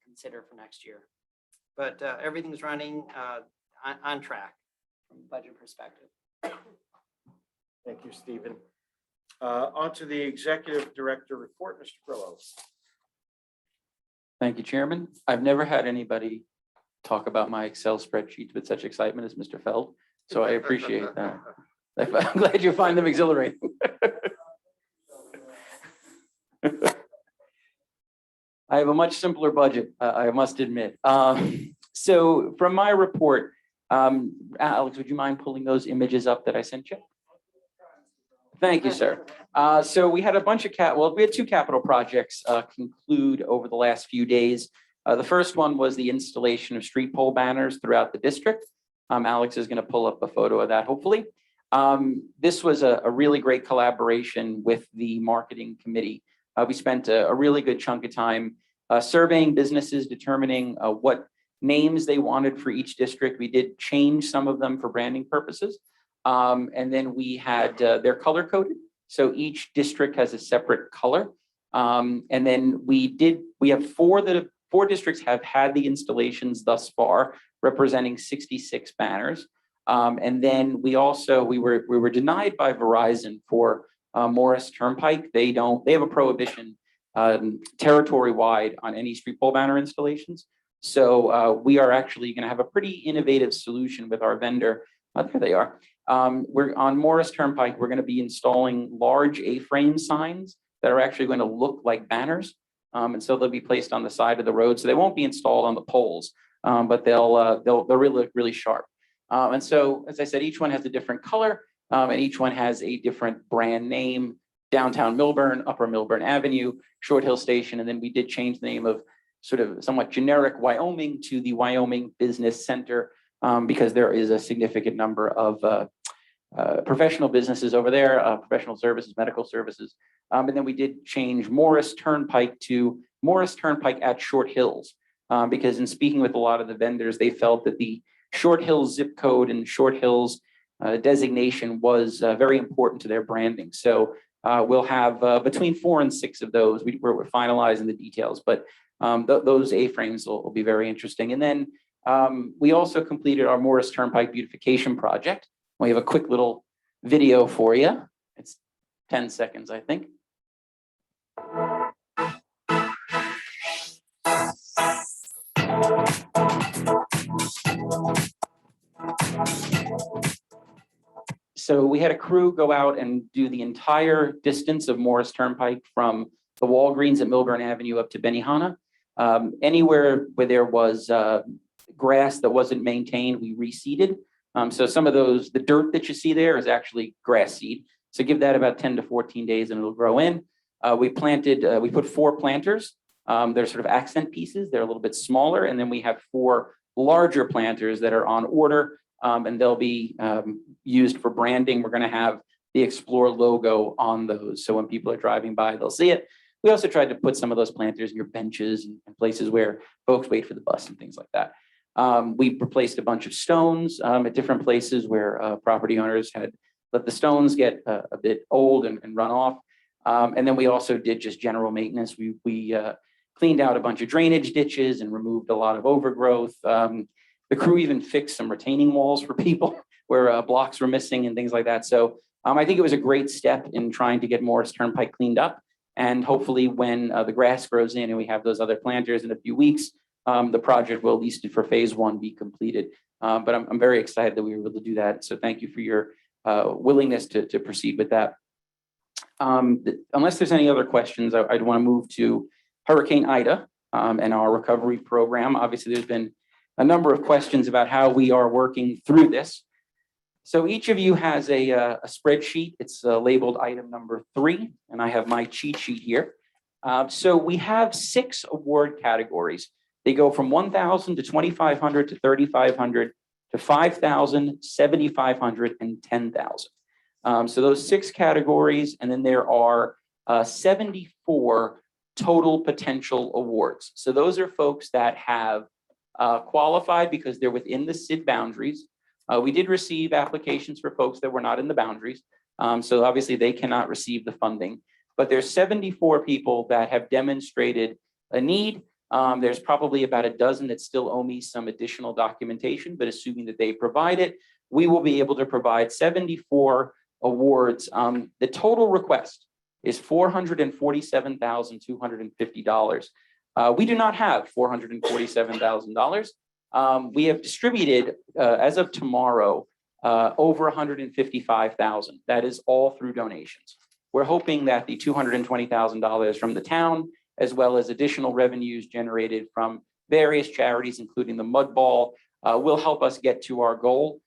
consider for next year. But everything's running on track from a budget perspective. Thank you, Stephen. On to the Executive Director report, Mr. Grillo. Thank you, Chairman. I've never had anybody talk about my Excel spreadsheets with such excitement as Mr. Feld, so I appreciate that. I'm glad you find them exhilarating. I have a much simpler budget, I must admit. So from my report, Alex, would you mind pulling those images up that I sent you? Thank you, sir. So we had a bunch of we had 2 capital projects conclude over the last few days. The first one was the installation of street pole banners throughout the district. Alex is going to pull up a photo of that, hopefully. This was a really great collaboration with the marketing committee. We spent a really good chunk of time surveying businesses, determining what names they wanted for each district. We did change some of them for branding purposes. And then we had they're color coded. So each district has a separate color. And then we have 4 districts have had the installations thus far, representing 66 banners. And then we were denied by Verizon for Morris Turnpike. They have a prohibition territory-wide on any street pole banner installations. So we are actually going to have a pretty innovative solution with our vendor. There they are. We're on Morris Turnpike, we're going to be installing large A-frame signs that are actually going to look like banners. And so they'll be placed on the side of the road. So they won't be installed on the poles, but they'll really look really sharp. And so, as I said, each one has a different color, and each one has a different brand name: Downtown Millburn, Upper Millburn Avenue, Short Hill Station. And then we did change the name of sort of somewhat generic Wyoming to the Wyoming Business Center, because there is a significant number of professional businesses over there, professional services, medical services. And then we did change Morris Turnpike to Morris Turnpike at Short Hills, because in speaking with a lot of the vendors, they felt that the Short Hills zip code and Short Hills designation was very important to their branding. So we'll have between 4 and 6 of those. We're finalizing the details, but those A-frames will be very interesting. And then we also completed our Morris Turnpike beautification project. We have a quick little video for you. It's 10 seconds, I think. So we had a crew go out and do the entire distance of Morris Turnpike from the Walgreens at Millburn Avenue up to Benihana. Anywhere where there was grass that wasn't maintained, we reseeded. So some of those, the dirt that you see there is actually grass seed. So give that about 10 to 14 days and it'll grow in. We put 4 planters. They're sort of accent pieces. They're a little bit smaller. And then we have 4 larger planters that are on order, and they'll be used for branding. We're going to have the Explore logo on those. So when people are driving by, they'll see it. We also tried to put some of those planters in your benches and places where folks wait for the bus and things like that. We replaced a bunch of stones at different places where property owners had let the stones get a bit old and run off. And then we also did just general maintenance. We cleaned out a bunch of drainage ditches and removed a lot of overgrowth. The crew even fixed some retaining walls for people where blocks were missing and things like that. So I think it was a great step in trying to get Morris Turnpike cleaned up. And hopefully when the grass grows in and we have those other planters in a few weeks, the project will, at least for phase 1, be completed. But I'm very excited that we were able to do that. So thank you for your willingness to proceed with that. Unless there's any other questions, I'd want to move to Hurricane Ida and our recovery program. Obviously, there's been a number of questions about how we are working through this. So each of you has a spreadsheet. It's labeled item number 3, and I have my cheat sheet here. So we have 6 award categories. They go from 1,000 to 2,500 to 3,500 to 5,000, 7,500, and 10,000. So those 6 categories, and then there are 74 total potential awards. So those are folks that have qualified because they're within the SID boundaries. We did receive applications for folks that were not in the boundaries. So obviously they cannot receive the funding, but there's 74 people that have demonstrated a need. There's probably about a dozen that still owe me some additional documentation, but assuming that they provide it, we will be able to provide 74 awards. The total request is $447,250. We do not have $447,000. We have distributed, as of tomorrow, over 155,000. That is all through donations. We're hoping that the $220,000 from the town, as well as additional revenues generated from various charities, including the Mud Ball, will help us get to our goal.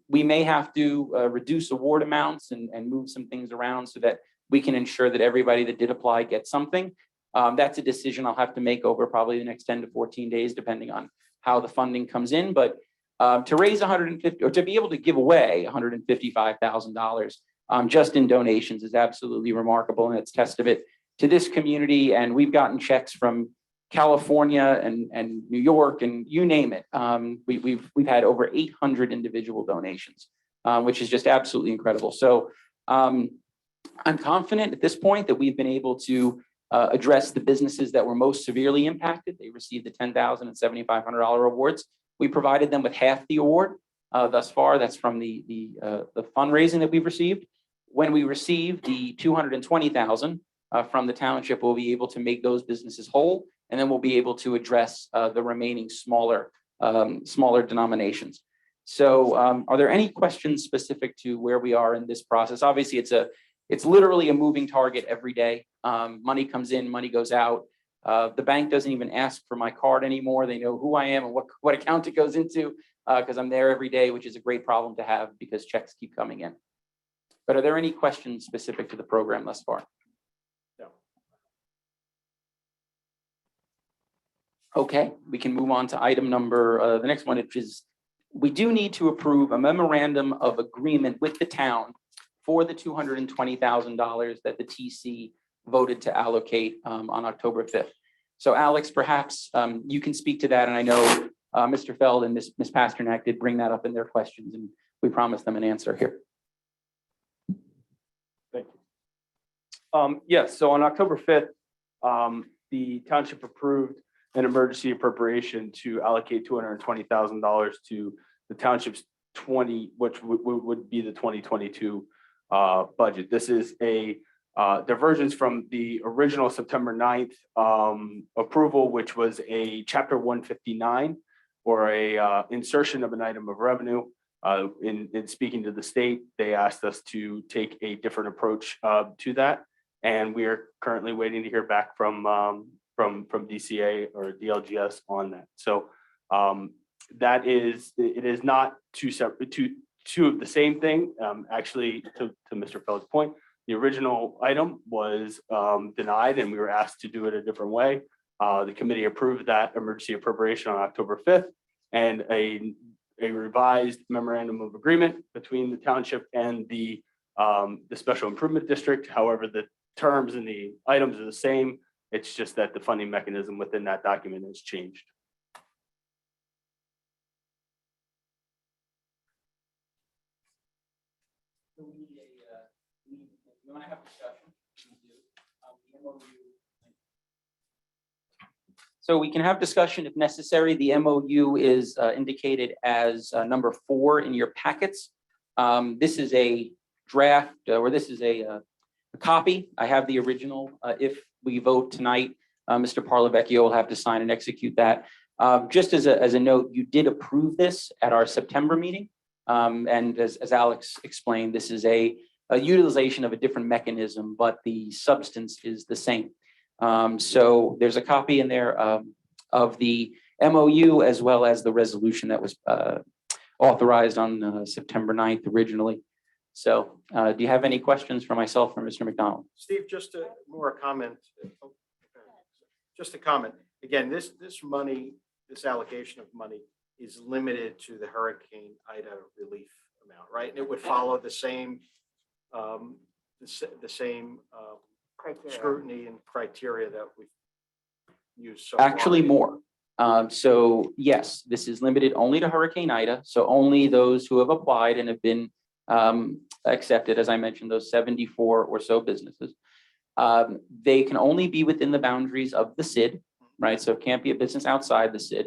We may have to reduce award amounts and move some things around so that we can ensure that everybody that did apply gets something. That's a decision I'll have to make over probably the next 10 to 14 days, depending on how the funding comes in. But to raise 150 or to be able to give away $155,000 just in donations is absolutely remarkable, and it's testament to this community. And we've gotten checks from California and New York and you name it. We've had over 800 individual donations, which is just absolutely incredible. So I'm confident at this point that we've been able to address the businesses that were most severely impacted. They received the $10,000 and $7,500 awards. We provided them with half the award thus far. That's from the fundraising that we've received. When we receive the $220,000 from the township, we'll be able to make those businesses whole, and then we'll be able to address the remaining smaller denominations. So are there any questions specific to where we are in this process? Obviously, it's literally a moving target every day. Money comes in, money goes out. The bank doesn't even ask for my card anymore. They know who I am and what account it goes into because I'm there every day, which is a great problem to have because checks keep coming in. But are there any questions specific to the program thus far? No. Okay, we can move on to item number, the next one, which is we do need to approve a memorandum of agreement with the town for the $220,000 that the TC voted to allocate on October 5th. So Alex, perhaps you can speak to that. And I know Mr. Feld and Ms. Pasternak did bring that up in their questions, and we promised them an answer here. Thank you. Yes, so on October 5th, the township approved an emergency appropriation to allocate $220,000 to the township's which would be the 2022 budget. This is a divergence from the original September 9th approval, which was a Chapter 159 or a insertion of an item of revenue. In speaking to the state, they asked us to take a different approach to that, and we are currently waiting to hear back from DCA or DLGS on that. So it is not two of the same thing. Actually, to Mr. Feld's point, the original item was denied, and we were asked to do it a different way. The committee approved that emergency appropriation on October 5th, and a revised memorandum of agreement between the township and the special improvement district. However, the terms and the items are the same. It's just that the funding mechanism within that document has changed. You want to have discussion? So we can have discussion if necessary. The MOU is indicated as number 4 in your packets. This is a draft, or this is a copy. I have the original. If we vote tonight, Mr. Parlavecchio will have to sign and execute that. Just as a note, you did approve this at our September meeting. And as Alex explained, this is a utilization of a different mechanism, but the substance is the same. So there's a copy in there of the MOU as well as the resolution that was authorized on September 9th originally. So do you have any questions for myself or Mr. McDonald? Steve, just a comment. Just a comment. Again, this money, this allocation of money is limited to the Hurricane Ida relief amount, right? And it would follow the same scrutiny and criteria that we used so far. Actually more. So yes, this is limited only to Hurricane Ida. So only those who have applied and have been accepted, as I mentioned, those 74 or so businesses. They can only be within the boundaries of the SID, right? So it can't be a business outside the SID.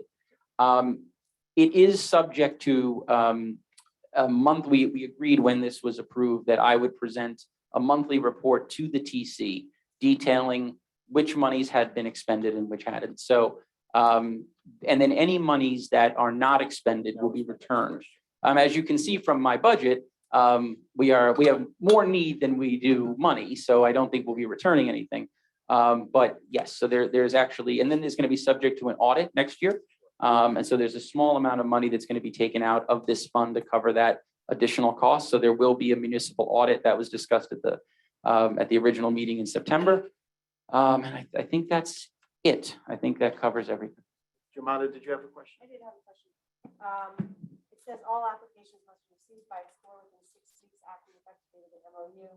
It is subject to a month. We agreed when this was approved that I would present a monthly report to the TC detailing which monies had been expended and which hadn't. So, and then any monies that are not expended will be returned. As you can see from my budget, we have more need than we do money, so I don't think we'll be returning anything. But yes, so there's actually, and then there's going to be subject to an audit next year. And so there's a small amount of money that's going to be taken out of this fund to cover that additional cost. So there will be a municipal audit that was discussed at the original meeting in September. And I think that's it. I think that covers everything. Jemima, did you have a question? I did have a question. It says all applications must be received by its core within 6 weeks after the effective date of the MOU.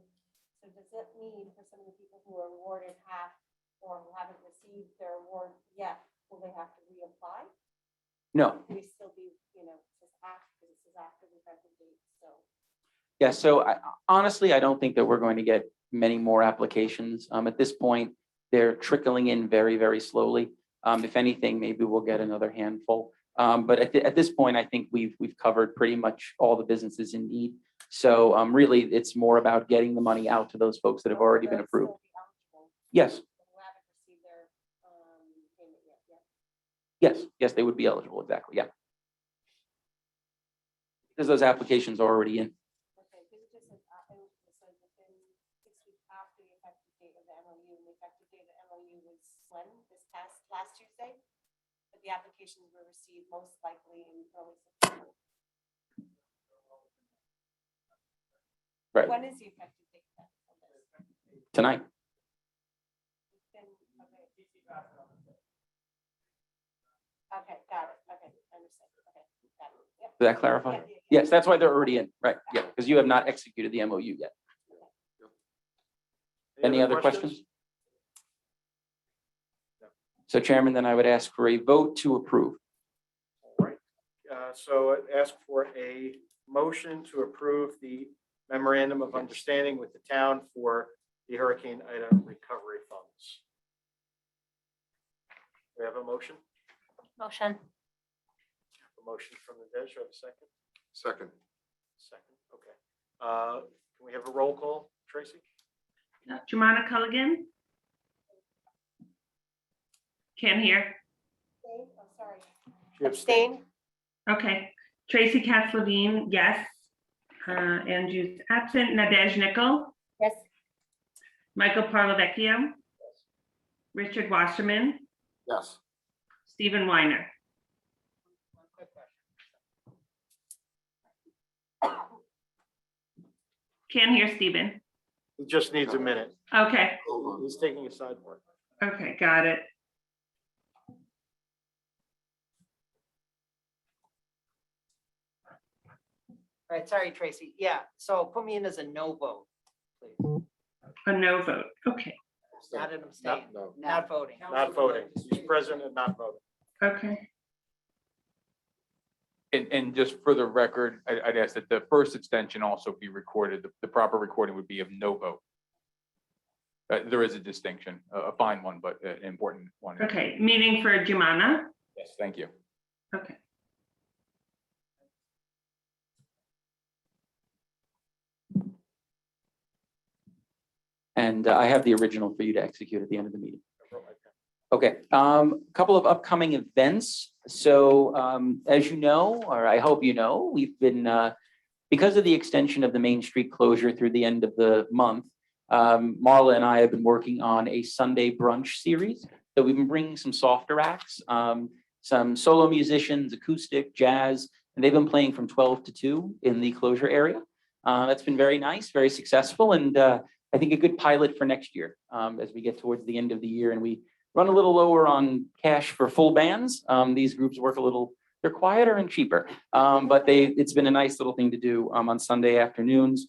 So does that mean for some of the people who are awarded half or who haven't received their award yet, will they have to reapply? No. Can we still be, just after, this is after the effective date, so. Yeah, so honestly, I don't think that we're going to get many more applications. At this point, they're trickling in very, very slowly. If anything, maybe we'll get another handful. But at this point, I think we've covered pretty much all the businesses in need. So really, it's more about getting the money out to those folks that have already been approved. Yes. Who haven't received their payment yet, yeah. Yes, they would be eligible, exactly, yeah. Because those applications are already in. Okay, because it just says, so within 6 weeks after the effective date of the MOU, and the effective date of the MOU was when, last Tuesday? But the applications were received most likely in early September. Right. When is the effective date then? Tonight. Okay, got it. Okay, understood. Okay, got it. Yep. Does that clarify? Yes, that's why they're already in, right? Yeah, because you have not executed the MOU yet. Any other questions? So Chairman, then I would ask for a vote to approve. All right, so I'd ask for a motion to approve the memorandum of understanding with the town for the Hurricane Ida recovery funds. We have a motion? Motion. A motion from the Des, you have a second? Second. Second, okay. Can we have a roll call, Tracy? Jumana Culligan? Can't hear. Oh, sorry. She abstained. Okay. Tracy Katz-Levine, yes. Andrew's absent. Nadej Nickel? Yes. Michael Parlavecchio? Richard Wasserman? Yes. Stephen Weiner? Can't hear Stephen. He just needs a minute. Okay, He's taking a sideboard. okay, got it. All right, sorry, Tracy. Yeah, so put me in as a no vote, please. A no vote. Okay, Not an abstain, No. not voting. Not voting. He's present and not voting. okay. And just for the record, I'd ask that the first extension also be recorded. The proper recording would be of no vote. There is a distinction, a fine one, but an important one. Okay, meeting for Jumana? Yes, thank you. Okay. And I have the original for you to execute at the end of the meeting. Okay, couple of upcoming events. So as you know, or I hope you know, we've been, because of the extension of the Main Street closure through the end of the month, Marla and I have been working on a Sunday brunch series. So we've been bringing some softer acts, some solo musicians, acoustic, jazz, and they've been playing from 12 to 2 in the closure area. That's been very nice, very successful, and I think a good pilot for next year as we get towards the end of the year and we run a little lower on cash for full bands. These groups work a little, they're quieter and cheaper, but it's been a nice little thing to do on Sunday afternoons.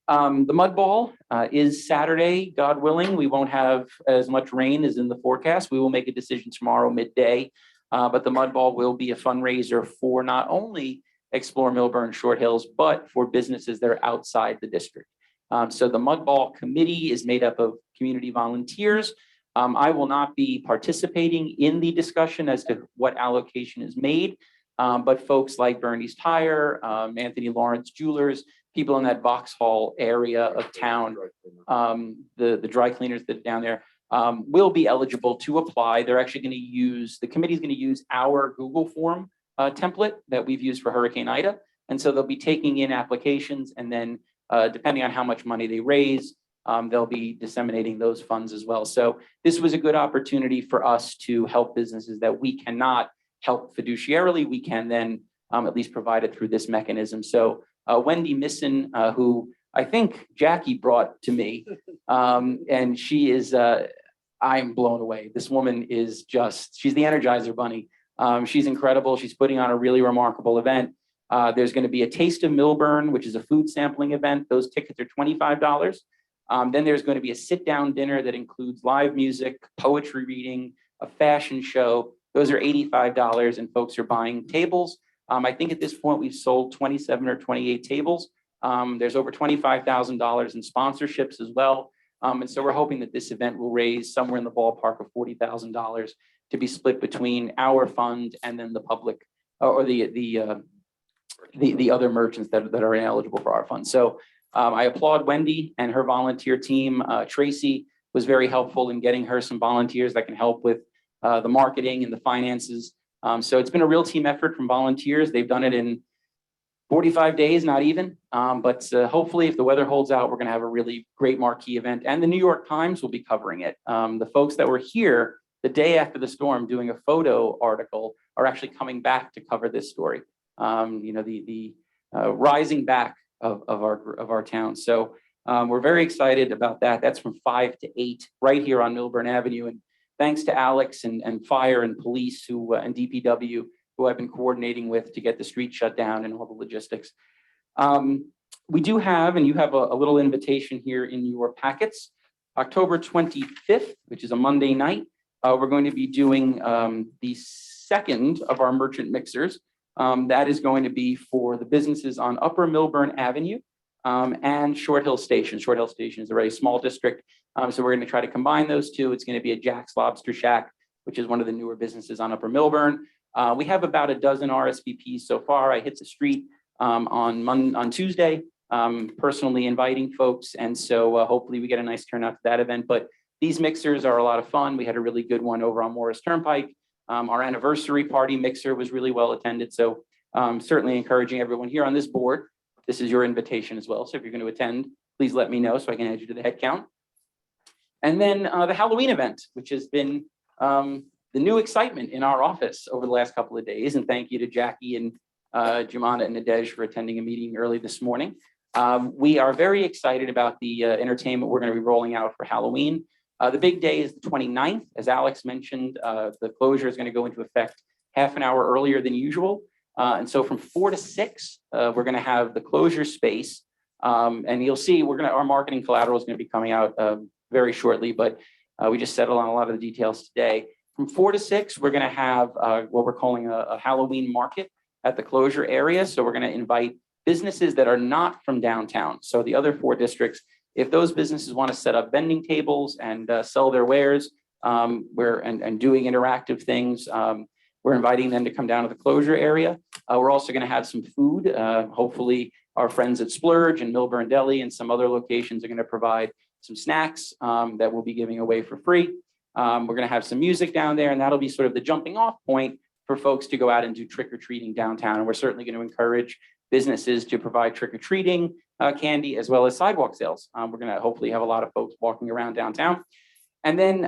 The mud ball is Saturday, God willing. We won't have as much rain as in the forecast. We will make a decision tomorrow midday, but the mud ball will be a fundraiser for not only Explore Millburn Short Hills, but for businesses that are outside the district. So the mud ball committee is made up of community volunteers. I will not be participating in the discussion as to what allocation is made, but folks like Bernie's Tire, Anthony Lawrence Jewelers, people in that Vauxhall area of town, the dry cleaners that are down there, will be eligible to apply. They're actually going to use, the committee is going to use our Google form template that we've used for Hurricane Ida. And so they'll be taking in applications and then depending on how much money they raise, they'll be disseminating those funds as well. So this was a good opportunity for us to help businesses that we cannot help fiduciarily. We can then at least provide it through this mechanism. So Wendy Misson, who I think Jackie brought to me, and she is, I'm blown away. This woman is just, she's the Energizer Bunny. She's incredible. She's putting on a really remarkable event. There's going to be a Taste of Millburn, which is a food sampling event. Those tickets are $25. Then there's going to be a sit-down dinner that includes live music, poetry reading, a fashion show. Those are $85, and folks are buying tables. I think at this point we've sold 27 or 28 tables. There's over $25,000 in sponsorships as well. And so we're hoping that this event will raise somewhere in the ballpark of $40,000 to be split between our fund and then the public or the other merchants that are ineligible for our fund. So I applaud Wendy and her volunteer team. Tracy was very helpful in getting her some volunteers that can help with the marketing and the finances. So it's been a real team effort from volunteers. They've done it in 45 days, not even. But hopefully, if the weather holds out, we're going to have a really great marquee event. And the New York Times will be covering it. The folks that were here the day after the storm doing a photo article are actually coming back to cover this story. The rising back of our town. So we're very excited about that. That's from 5 to 8 right here on Millburn Avenue. And thanks to Alex and fire and police and DPW who I've been coordinating with to get the street shut down and all the logistics. We do have, and you have a little invitation here in your packets, October 25th, which is a Monday night. We're going to be doing the second of our merchant mixers. That is going to be for the businesses on Upper Millburn Avenue and Short Hill Station. Short Hill Station is a very small district. So we're going to try to combine those two. It's going to be a Jack's Lobster Shack, which is one of the newer businesses on Upper Millburn. We have about a dozen RSVPs so far. I hit the street on Tuesday, personally inviting folks. And so hopefully we get a nice turnout to that event. But these mixers are a lot of fun. We had a really good one over on Morris Turnpike. Our anniversary party mixer was really well attended. So certainly encouraging everyone here on this board. This is your invitation as well. So if you're going to attend, please let me know so I can add you to the head count. And then the Halloween event, which has been the new excitement in our office over the last couple of days. And thank you to Jackie and Jumana and Nadej for attending a meeting early this morning. We are very excited about the entertainment we're going to be rolling out for Halloween. The big day is the 29th. As Alex mentioned, the closure is going to go into effect half an hour earlier than usual. And so from 4 to 6, we're going to have the closure space. And you'll see our marketing collateral is going to be coming out very shortly, but we just settled on a lot of the details today. From 4 to 6, we're going to have what we're calling a Halloween market at the closure area. So we're going to invite businesses that are not from downtown. So the other 4 districts, if those businesses want to set up vending tables and sell their wares, and doing interactive things, we're inviting them to come down to the closure area. We're also going to have some food. Hopefully our friends at Splurge and Millburn Deli and some other locations are going to provide some snacks that we'll be giving away for free. We're going to have some music down there, and that'll be sort of the jumping off point for folks to go out and do trick-or-treating downtown. And we're certainly going to encourage businesses to provide trick-or-treating candy as well as sidewalk sales. We're going to hopefully have a lot of folks walking around downtown. And then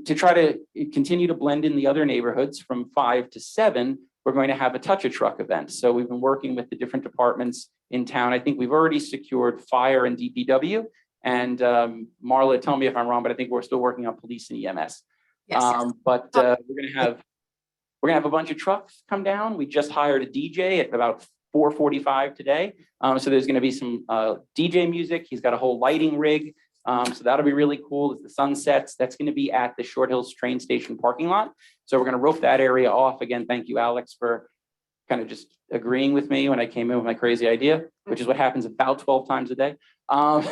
to try to continue to blend in the other neighborhoods from 5 to 7, we're going to have a Touch a Truck event. So we've been working with the different departments in town. I think we've already secured fire and DPW. And Marla, tell me if I'm wrong, but I think we're still working on police and EMS. Yes. But we're gonna have a bunch of trucks come down. We just hired a DJ at about 4:45 today. So there's gonna be some DJ music. He's got a whole lighting rig. So that'll be really cool as the sun sets. That's gonna be at the Short Hills train station parking lot. So we're gonna rope that area off. Again, thank you, Alex, for kind of just agreeing with me when I came in with my crazy idea, which is what happens about 12 times a day.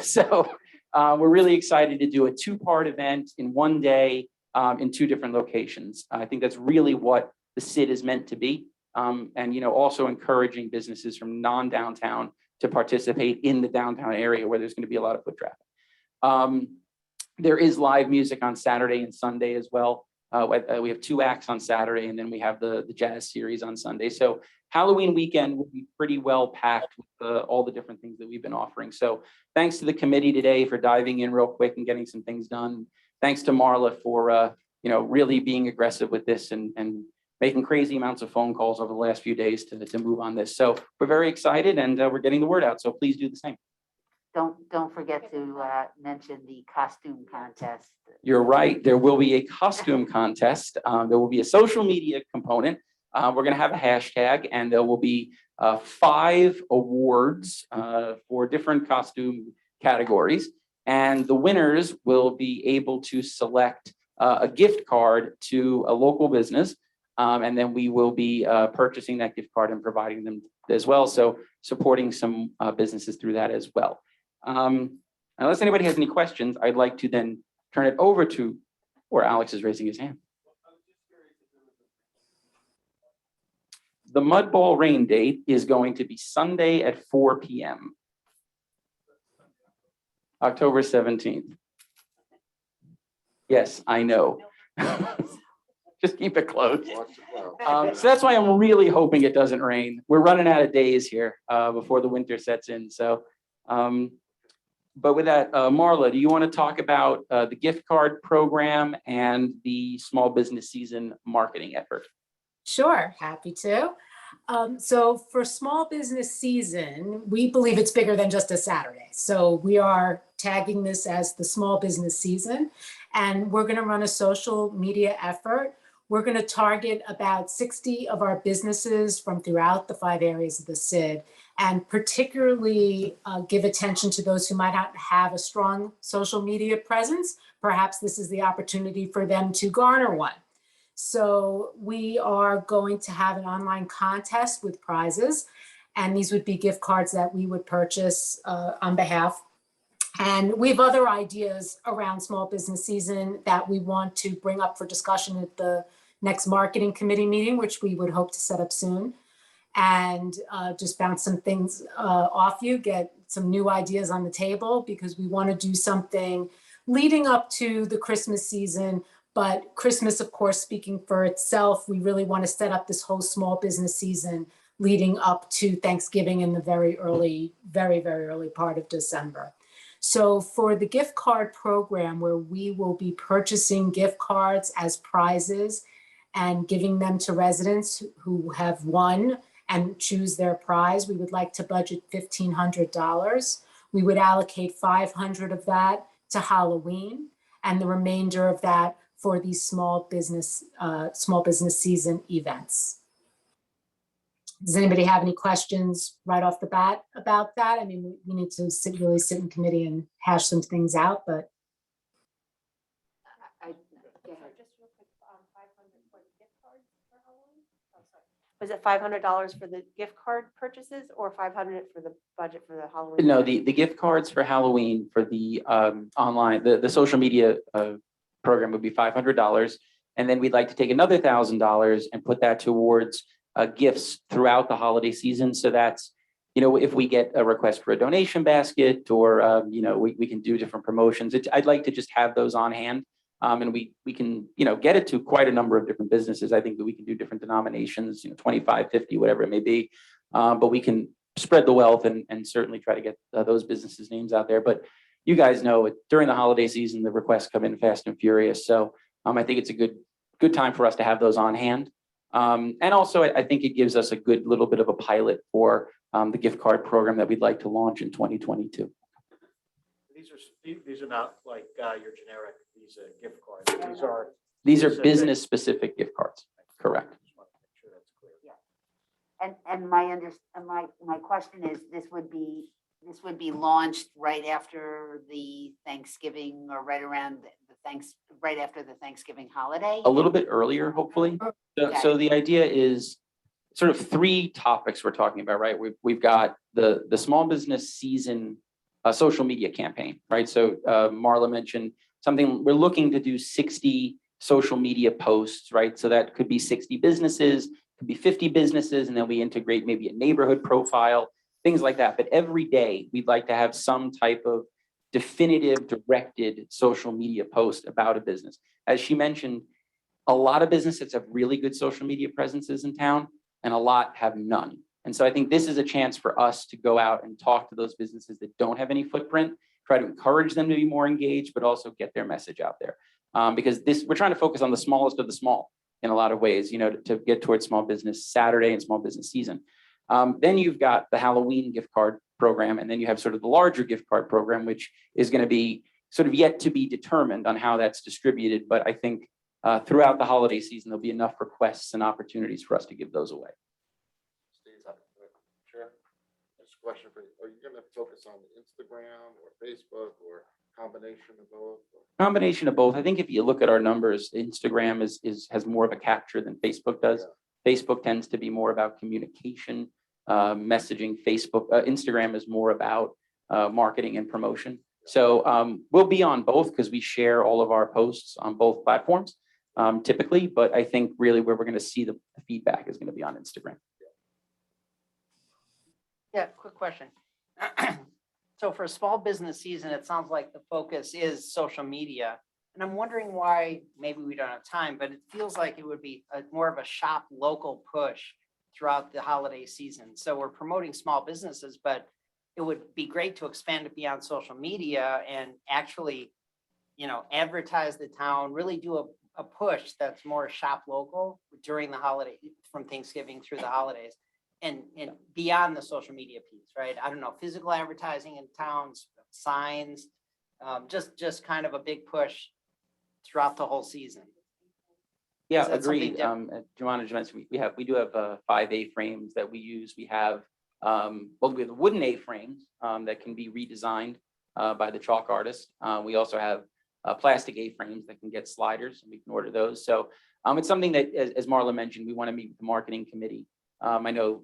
So we're really excited to do a 2-part event in one day in 2 different locations. I think that's really what the SID is meant to be. And, also encouraging businesses from non-downtown to participate in the downtown area where there's going to be a lot of foot traffic. There is live music on Saturday and Sunday as well. We have 2 acts on Saturday, and then we have the jazz series on Sunday. So Halloween weekend will be pretty well packed with all the different things that we've been offering. So thanks to the committee today for diving in real quick and getting some things done. Thanks to Marla for really being aggressive with this and making crazy amounts of phone calls over the last few days to move on this. So we're very excited, and we're getting the word out. So please do the same. Don't forget to mention the costume contest. You're right. There will be a costume contest. There will be a social media component. We're going to have a hashtag, and there will be 5 awards for different costume categories. And the winners will be able to select a gift card to a local business. And then we will be purchasing that gift card and providing them as well. So supporting some businesses through that as well. Unless anybody has any questions, I'd like to then turn it over to, or Alex is raising his hand. The mud ball rain date is going to be Sunday at 4 p.m. October 17th. Yes, I know. Just keep it closed. Watch the cloud. So that's why I'm really hoping it doesn't rain. We're running out of days here before the winter sets in. So, but with that, Marla, do you want to talk about the gift card program and the small business season marketing effort? Sure, happy to. So for small business season, we believe it's bigger than just a Saturday. So we are tagging this as the small business season, and we're going to run a social media effort. We're going to target about 60 of our businesses from throughout the 5 areas of the SID, and particularly give attention to those who might not have a strong social media presence. Perhaps this is the opportunity for them to garner one. So we are going to have an online contest with prizes, and these would be gift cards that we would purchase on behalf. And we have other ideas around small business season that we want to bring up for discussion at the next marketing committee meeting, which we would hope to set up soon. And just bounce some things off you, get some new ideas on the table, because we want to do something leading up to the Christmas season. But Christmas, of course, speaking for itself, we really want to set up this whole small business season leading up to Thanksgiving in the very early part of December. So for the gift card program, where we will be purchasing gift cards as prizes and giving them to residents who have won and choose their prize, we would like to budget $1,500. We would allocate $500 of that to Halloween, and the remainder of that for these small business season events. Does anybody have any questions right off the bat about that? I mean, we need to really sit in committee and hash some things out, but. Just real quick, 500 for the gift cards for Halloween? Oh, sorry. Was it $500 for the gift card purchases or $500 for the budget for the Halloween? No, the gift cards for Halloween for the online, the social media program would be $500. And then we'd like to take another $1,000 and put that towards gifts throughout the holiday season. So that's, you know, if we get a request for a donation basket, or, you know, we can do different promotions. I'd like to just have those on hand. And we can, you know, get it to quite a number of different businesses. I think that we can do different denominations, you know, 25, 50, whatever it may be. But we can spread the wealth and certainly try to get those businesses' names out there. But you guys know during the holiday season, the requests come in fast and furious. So I think it's a good time for us to have those on hand. And also, I think it gives us a good little bit of a pilot for the gift card program that we'd like to launch in 2022. These are not like your generic Visa gift cards. These are business specific gift cards. Correct. And my question is, this would be launched right after the Thanksgiving, or right around right after the Thanksgiving holiday? A little bit earlier, hopefully. So the idea is sort of 3 topics we're talking about, right? We've got the small business season social media campaign, right? So Marla mentioned something, we're looking to do 60 social media posts, right? So that could be 60 businesses, could be 50 businesses, and then we integrate maybe a neighborhood profile, things like that. But every day we'd like to have some type of definitive directed social media post about a business. As she mentioned, a lot of businesses have really good social media presences in town, and a lot have none. And so I think this is a chance for us to go out and talk to those businesses that don't have any footprint, try to encourage them to be more engaged, but also get their message out there. Because we're trying to focus on the smallest of the small in a lot of ways, you know, to get towards Small Business Saturday and small business season. Then you've got the Halloween gift card program, and then you have sort of the larger gift card program, which is going to be sort of yet to be determined on how that's distributed. But I think throughout the holiday season, there'll be enough requests and opportunities for us to give those away. Chair, just a question for you. Are you going to focus on Instagram or Facebook or combination of both? Combination of both. I think if you look at our numbers, Instagram has more of a capture than Facebook does. Yeah. Facebook tends to be more about communication, messaging. Instagram is more about marketing and promotion. So we'll be on both because we share all of our posts on both platforms typically, but I think really where we're going to see the feedback is going to be on Instagram. Yeah, quick question. So for small business season, it sounds like the focus is social media. And I'm wondering why, maybe we don't have time, but it feels like it would be more of a shop local push throughout the holiday season. So we're promoting small businesses, but it would be great to expand it beyond social media and actually, advertise the town, really do a push that's more shop local during the holiday, from Thanksgiving through the holidays. And beyond the social media piece, right? I don't know, physical advertising in towns, signs, just kind of a big push throughout the whole season. Yeah, Is that something agreed. Joanna just mentioned, we do have 5 A-frames that we use. We have, we have the wooden A-frames that can be redesigned by the chalk artist. We also have plastic A-frames that can get sliders, and we can order those. So it's something that, as Marla mentioned, we want to meet with the marketing committee. I know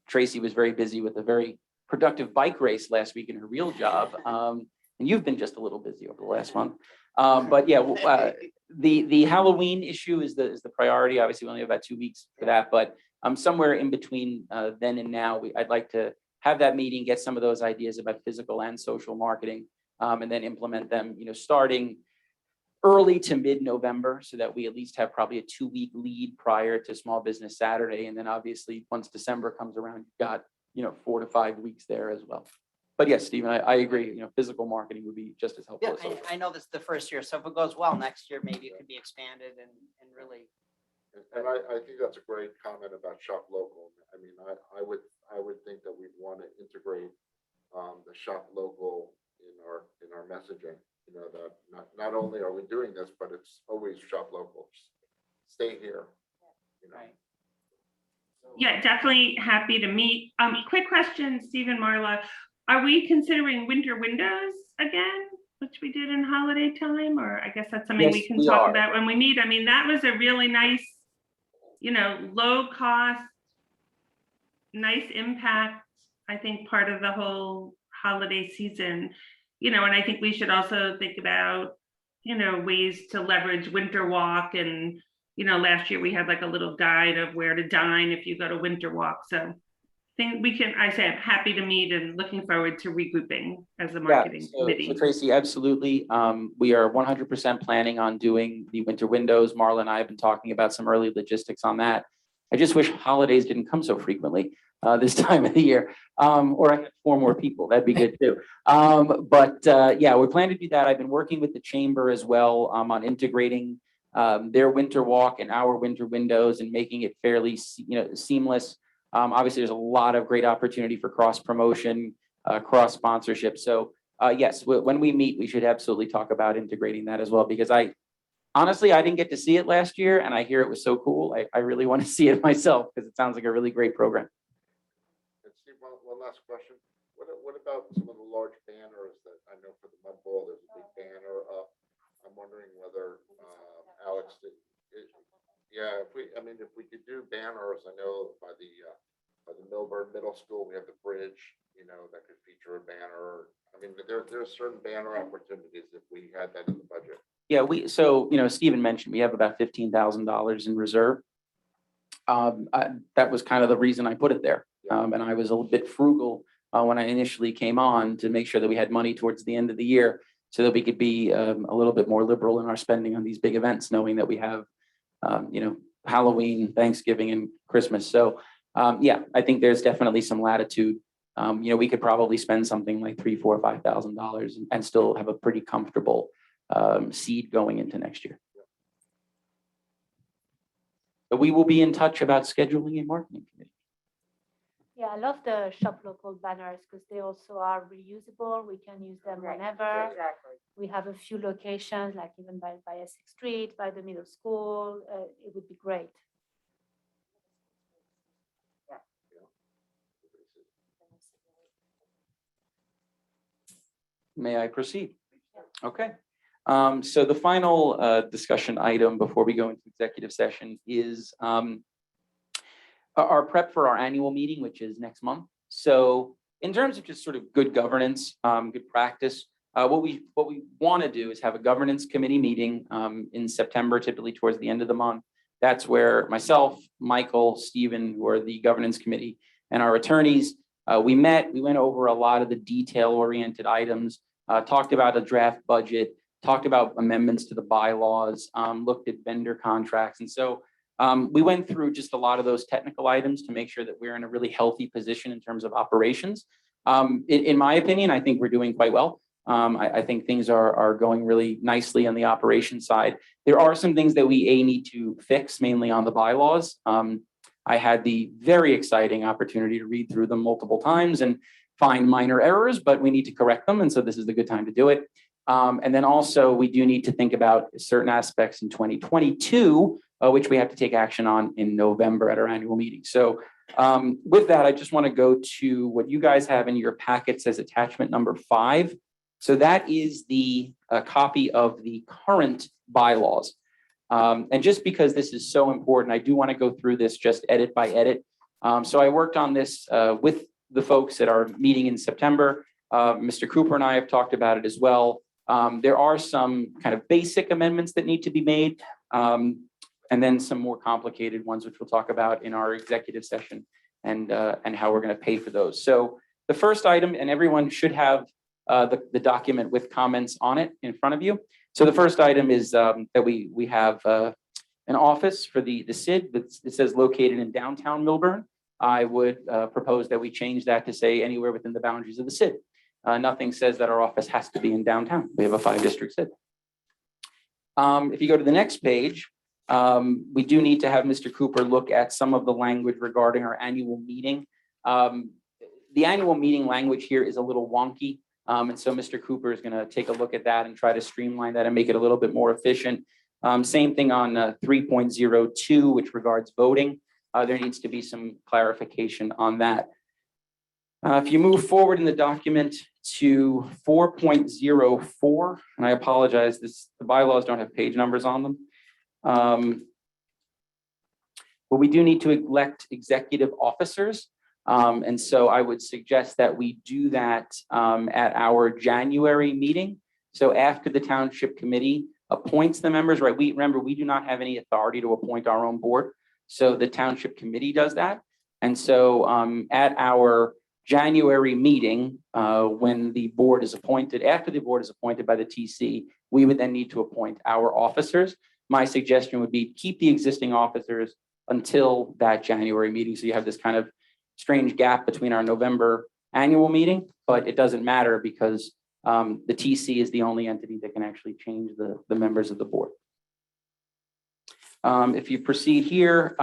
Tracy was very busy with a very productive bike race last week in her real job. And you've been just a little busy over the last month. But yeah, the Halloween issue is the priority. Obviously, we only have about 2 weeks for that, but somewhere in between then and now, I'd like to have that meeting, get some of those ideas about physical and social marketing, and then implement them, starting early to mid-November, so that we at least have probably a 2-week lead prior to Small Business Saturday. And then obviously, once December comes around, you've got, 4 to 5 weeks there as well. But yes, Stephen, I agree, physical marketing would be just as helpful. Yeah, I know this is the first year, so if it goes well next year, maybe it could be expanded and really. And I think that's a great comment about shop local. I mean, I would think that we'd want to integrate the shop local in our messaging. That not only are we doing this, but it's always shop local. Stay here. Right. Yeah, definitely happy to meet. Quick question, Steve and Marla. Are we considering winter windows again, which we did in holiday time? Or I guess that's something we Yes, can we talk are. about when we meet. I mean, that was a really nice, low cost, nice impact, I think, part of the whole holiday season. And I think we should also think about, ways to leverage Winter Walk. And, last year we had like a little guide of where to dine if you go to Winter Walk. So think we can, I say I'm happy to meet and looking forward to regrouping as a marketing committee. So Tracy, absolutely. We are 100% planning on doing the winter windows. Marla and I have been talking about some early logistics on that. I just wish holidays didn't come so frequently this time of the year, or I had 4 more people. That'd be good too. Yeah, we're planning to do that. I've been working with the chamber as well on integrating their winter walk and our winter windows and making it fairly, seamless. Obviously, there's a lot of great opportunity for cross promotion, cross sponsorship. So yes, when we meet, we should absolutely talk about integrating that as well, because honestly, I didn't get to see it last year, and I hear it was so cool. I really want to see it myself, because it sounds like a really great program. And Steve, one last question. What about some of the large banners that I know for the Mud Bowl, there's a big banner up. I'm wondering whether, Alex, if we could do banners, I know by the Millburn Middle School, we have the bridge, that could feature a banner. I mean, there are certain banner opportunities if we had that in the budget. Yeah, Stephen mentioned we have about $15,000 in reserve. That was kind of the reason I put it there. And I was a little bit frugal when I initially came on to make sure that we had money towards the end of the year, so that we could be a little bit more liberal in our spending on these big events, knowing that we have, Halloween, Thanksgiving, and Christmas. So yeah, I think there's definitely some latitude. We could probably spend something like $3,000, $4,000, $5,000 and still have a pretty comfortable seed going into next year. But we will be in touch about scheduling a marketing committee. Yeah, I love the shop local banners because they also are reusable. We can use them whenever. Exactly. We have a few locations, like even by Essex Street, by the middle school. It would be great. May I proceed? Okay. So the final discussion item before we go into executive session is our prep for our annual meeting, which is next month. So in terms of just sort of good governance, good practice, what we want to do is have a governance committee meeting in September, typically towards the end of the month. That's where myself, Michael, Stephen, who are the governance committee, and our attorneys, we went over a lot of the detail-oriented items, talked about a draft budget, talked about amendments to the bylaws, looked at vendor contracts. And so we went through just a lot of those technical items to make sure that we're in a really healthy position in terms of operations. In my opinion, I think we're doing quite well. I think things are going really nicely on the operations side. There are some things that we need to fix, mainly on the bylaws. I had the very exciting opportunity to read through them multiple times and find minor errors, but we need to correct them. And so this is the good time to do it. And then also we do need to think about certain aspects in 2022, which we have to take action on in November at our annual meeting. So with that, I just want to go to what you guys have in your packets as attachment number 5. So that is the copy of the current bylaws. And just because this is so important, I do want to go through this just edit by edit. So I worked on this with the folks at our meeting in September. Mr. Cooper and I have talked about it as well. There are some kind of basic amendments that need to be made, and then some more complicated ones, which we'll talk about in our executive session and how we're going to pay for those. So the first item, and everyone should have the document with comments on it in front of you. So the first item is that we have an office for the SID that says located in downtown Millburn. I would propose that we change that to say anywhere within the boundaries of the SID. Nothing says that our office has to be in downtown. We have a 5-district SID. If you go to the next page, we do need to have Mr. Cooper look at some of the language regarding our annual meeting. The annual meeting language here is a little wonky. And so Mr. Cooper is going to take a look at that and try to streamline that and make it a little bit more efficient. Same thing on 3.02, which regards voting. There needs to be some clarification on that. If you move forward in the document to 4.04, and I apologize, the bylaws don't have page numbers on them. But we do need to elect executive officers. And so I would suggest that we do that at our January meeting. So after the Township Committee appoints the members, right? Remember, we do not have any authority to appoint our own board. So the Township Committee does that. And so at our January meeting, when the board is appointed, after the board is appointed by the TC, we would then need to appoint our officers. My suggestion would be keep the existing officers until that January meeting. So you have this kind of strange gap between our November annual meeting, but it doesn't matter because the TC is the only entity that can actually change the members of the board. If you proceed here,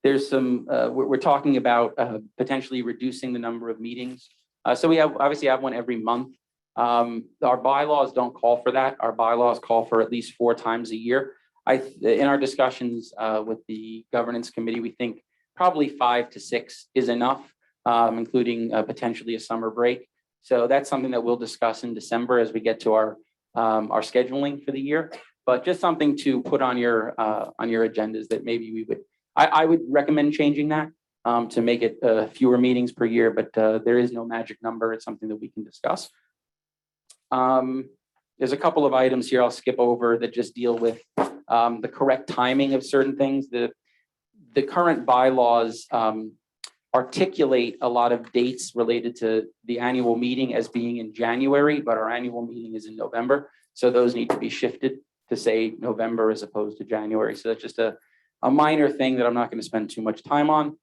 there's some, we're talking about potentially reducing the number of meetings. So we obviously have one every month. Our bylaws don't call for that. Our bylaws call for at least 4 times a year. In our discussions with the governance committee, we think probably 5 to 6 is enough, including potentially a summer break. So that's something that we'll discuss in December as we get to our scheduling for the year. But just something to put on your agendas that maybe we would. I would recommend changing that to make it fewer meetings per year, but there is no magic number. It's something that we can discuss. There's a couple of items here I'll skip over that just deal with the correct timing of certain things. The current bylaws articulate a lot of dates related to the annual meeting as being in January, but our annual meeting is in November. So those need to be shifted to say November as opposed to January. So that's just a minor thing that I'm not going to spend too much time on.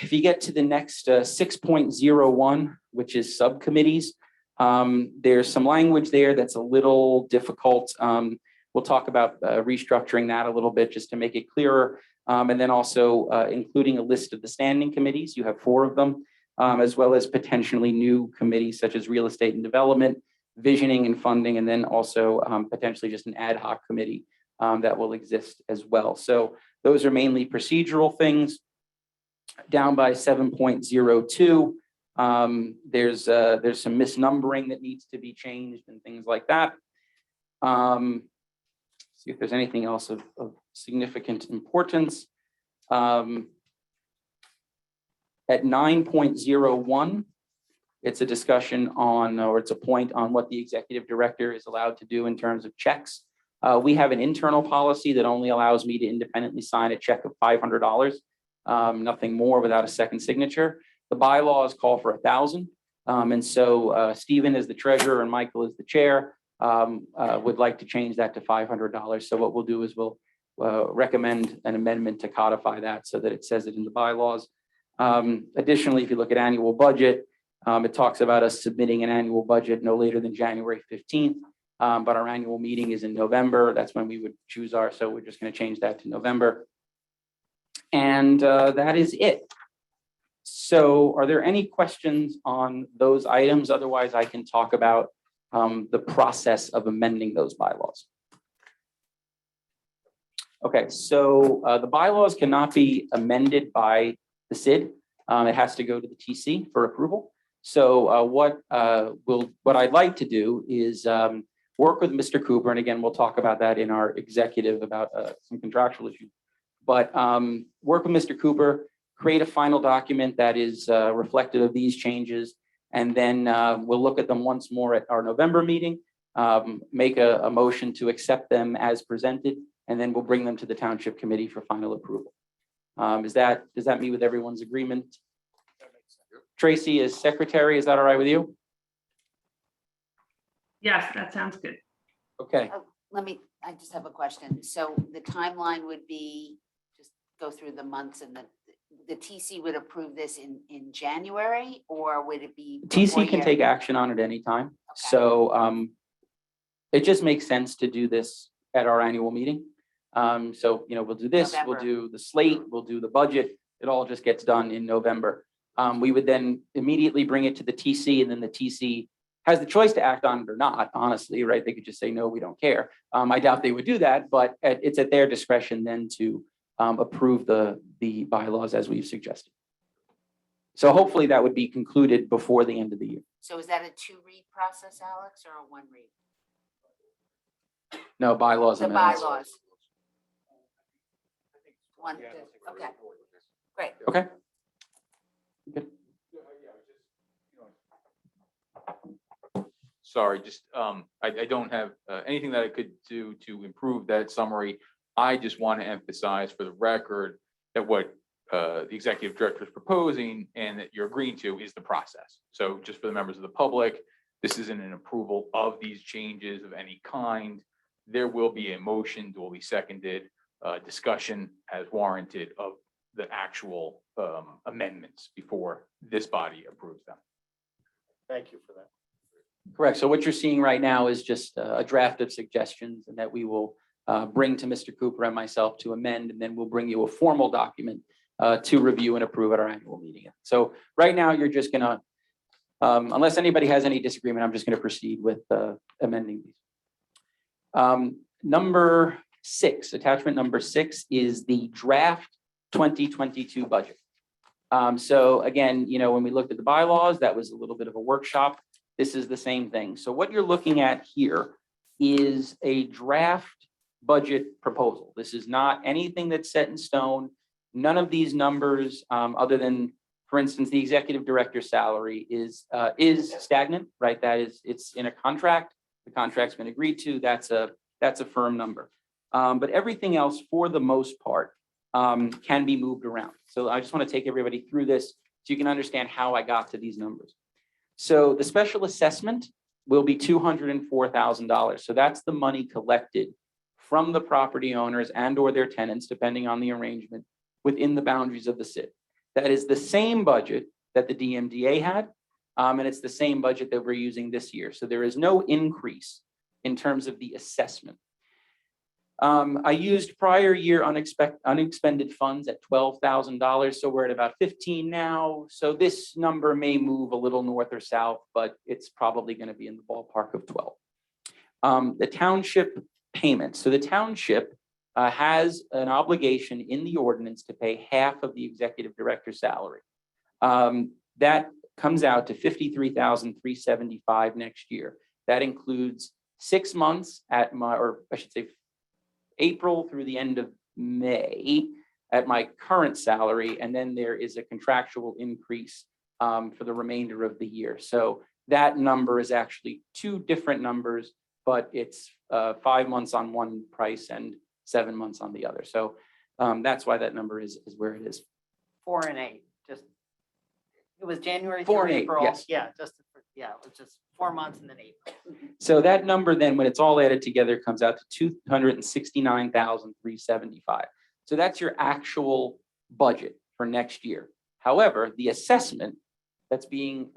If you get to the next 6.01, which is subcommittees, there's some language there that's a little difficult. We'll talk about restructuring that a little bit just to make it clearer. And then also including a list of the standing committees. You have 4 of them, as well as potentially new committees such as real estate and development, visioning and funding, and then also potentially just an ad hoc committee that will exist as well. So those are mainly procedural things. Down by 7.02, there's some misnumbering that needs to be changed and things like that. See if there's anything else of significant importance. At 9.01, it's a discussion on, or it's a point on what the executive director is allowed to do in terms of checks. We have an internal policy that only allows me to independently sign a check of $500, nothing more without a second signature. The bylaws call for 1,000. And so Stephen is the treasurer and Michael is the chair. would like to change that to $500. So what we'll do is we'll recommend an amendment to codify that so that it says it in the bylaws. Additionally, if you look at annual budget, it talks about us submitting an annual budget no later than January 15th. But our annual meeting is in November. That's when we would choose so we're just going to change that to November. And that is it. So are there any questions on those items? Otherwise, I can talk about the process of amending those bylaws. Okay, so the bylaws cannot be amended by the SID. It has to go to the TC for approval. So what I'd like to do is work with Mr. Cooper, and again, we'll talk about that in our executive about some contractual issues. But work with Mr. Cooper, create a final document that is reflective of these changes, and then we'll look at them once more at our November meeting, make a motion to accept them as presented, and then we'll bring them to the Township Committee for final approval. Does that meet with everyone's agreement? Tracy, as secretary, is that all right with you? Yes, that sounds good. Okay. I just have a question. So the timeline would be, just go through the months, and the TC would approve this in January, or would it be? TC can take action on it anytime. Okay. So it just makes sense to do this at our annual meeting. So, we'll do this, November. we'll do the slate, we'll do the budget. It all just gets done in November. We would then immediately bring it to the TC, and then the TC has the choice to act on it or not, honestly, right? They could just say, no, we don't care. I doubt they would do that, but it's at their discretion then to approve the bylaws as we've suggested. So hopefully that would be concluded before the end of the year. So is that a 2-read process, Alex, or a 1-read? No, bylaws. The amendments. bylaws. Okay, great. Okay. Good. Sorry, just, I don't have anything that I could do to improve that summary. I just want to emphasize for the record that what the executive director is proposing and that you're agreeing to is the process. So just for the members of the public, this isn't an approval of these changes of any kind. There will be a motion, duly seconded, discussion as warranted of the actual amendments before this body approves them. Thank you for that. Correct. So what you're seeing right now is just a draft of suggestions, and that we will bring to Mr. Cooper and myself to amend, and then we'll bring you a formal document to review and approve at our annual meeting. So right now, you're just gonna, unless anybody has any disagreement, I'm just gonna proceed with amending these. Number 6, attachment number 6 is the draft 2022 budget. So again, when we looked at the bylaws, that was a little bit of a workshop. This is the same thing. So what you're looking at here is a draft budget proposal. This is not anything that's set in stone. None of these numbers, other than, for instance, the executive director's salary is stagnant, right? That is, it's in a contract. The contract's been agreed to. That's a firm number. But everything else, for the most part, can be moved around. So I just want to take everybody through this so you can understand how I got to these numbers. So the special assessment will be $204,000. So that's the money collected from the property owners and or their tenants, depending on the arrangement, within the boundaries of the SID. That is the same budget that the DMDA had, and it's the same budget that we're using this year. So there is no increase in terms of the assessment. I used prior year unexpended funds at $12,000, so we're at about 15 now. So this number may move a little north or south, but it's probably going to be in the ballpark of 12. The township payment. So the township has an obligation in the ordinance to pay half of the executive director's salary. That comes out to $53,375 next year. That includes 6 months at April through the end of May at my current salary, and then there is a contractual increase for the remainder of the year. So that number is actually 2 different numbers, but it's 5 months on one price and 7 months on the other. So that's why that number is where it is. 4 and 8, just, it was January 4 through and 8, April. yes. Yeah, just Yeah, it was just 4 months and then 8 months. So that number then, when it's all added together, comes out to 269,375. So that's your actual budget for next year. However, the assessment that's being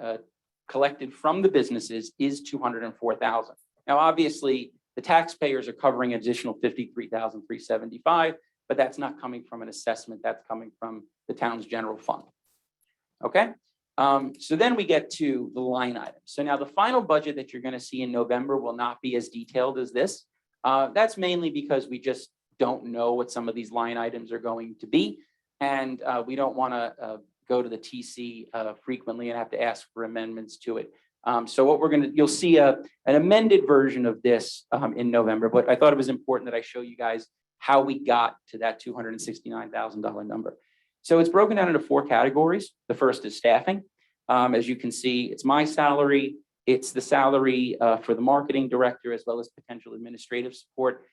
collected from the businesses is 204,000. Now, obviously, the taxpayers are covering an additional 53,375, but that's not coming from an assessment. That's coming from the town's general fund. Okay. So then we get to the line items. So now the final budget that you're going to see in November will not be as detailed as this. That's mainly because we just don't know what some of these line items are going to be. And we don't want to go to the TC frequently and have to ask for amendments to it. So what you'll see an amended version of this in November, but I thought it was important that I show you guys how we got to that $269,000 number. So it's broken down into 4 categories. The first is staffing. As you can see, it's my salary. It's the salary for the marketing director, as well as potential administrative support,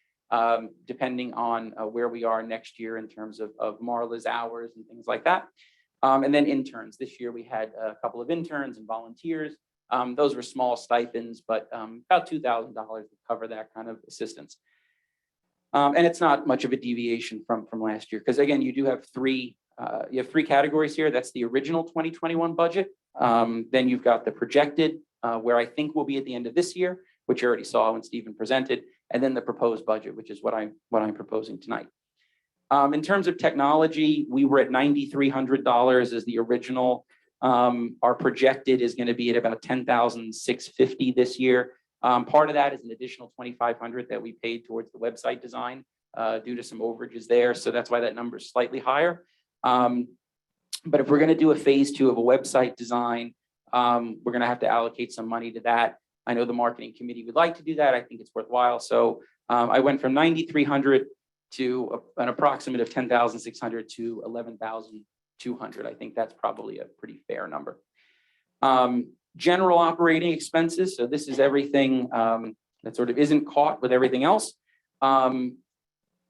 depending on where we are next year in terms of Marla's hours and things like that. And then interns. This year we had a couple of interns and volunteers. Those were small stipends, but about $2,000 to cover that kind of assistance. And it's not much of a deviation from last year, because again, you have 3 categories here. That's the original 2021 budget. Then you've got the projected, where I think we'll be at the end of this year, which you already saw when Stephen presented, and then the proposed budget, which is what I'm proposing tonight. In terms of technology, we were at $9,300 as the original. Our projected is going to be at about $10,650 this year. Part of that is an additional $2,500 that we paid towards the website design due to some overages there. So that's why that number is slightly higher. But if we're going to do a phase 2 of a website design, we're going to have to allocate some money to that. I know the marketing committee would like to do that. I think it's worthwhile. So I went from $9,300 to an approximate of $10,600 to $11,200. I think that's probably a pretty fair number. General operating expenses. So this is everything that sort of isn't caught with everything else.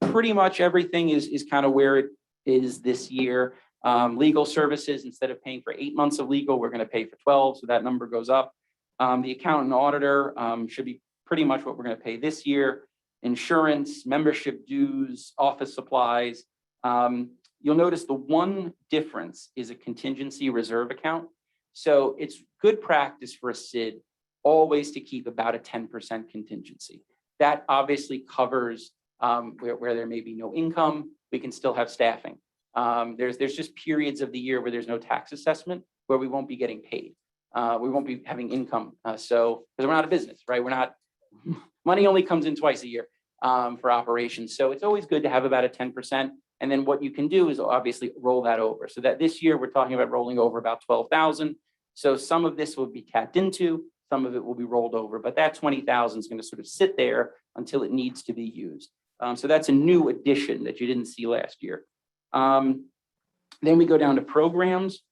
Pretty much everything is kind of where it is this year. Legal services, instead of paying for 8 months of legal, we're going to pay for 12. So that number goes up. The accountant and auditor should be pretty much what we're going to pay this year. Insurance, membership dues, office supplies. You'll notice the one difference is a contingency reserve account. So it's good practice for a SID always to keep about a 10% contingency. That obviously covers where there may be no income, we can still have staffing. There's just periods of the year where there's no tax assessment where we won't be getting paid. We won't be having income. So, because we're not a business, right? Money only comes in twice a year for operations. So it's always good to have about a 10%. And then what you can do is obviously roll that over. So that this year we're talking about rolling over about 12,000. So some of this will be tapped into, some of it will be rolled over, but that 20,000 is going to sort of sit there until it needs to be used. So that's a new addition that you didn't see last year. Then we go down to programs.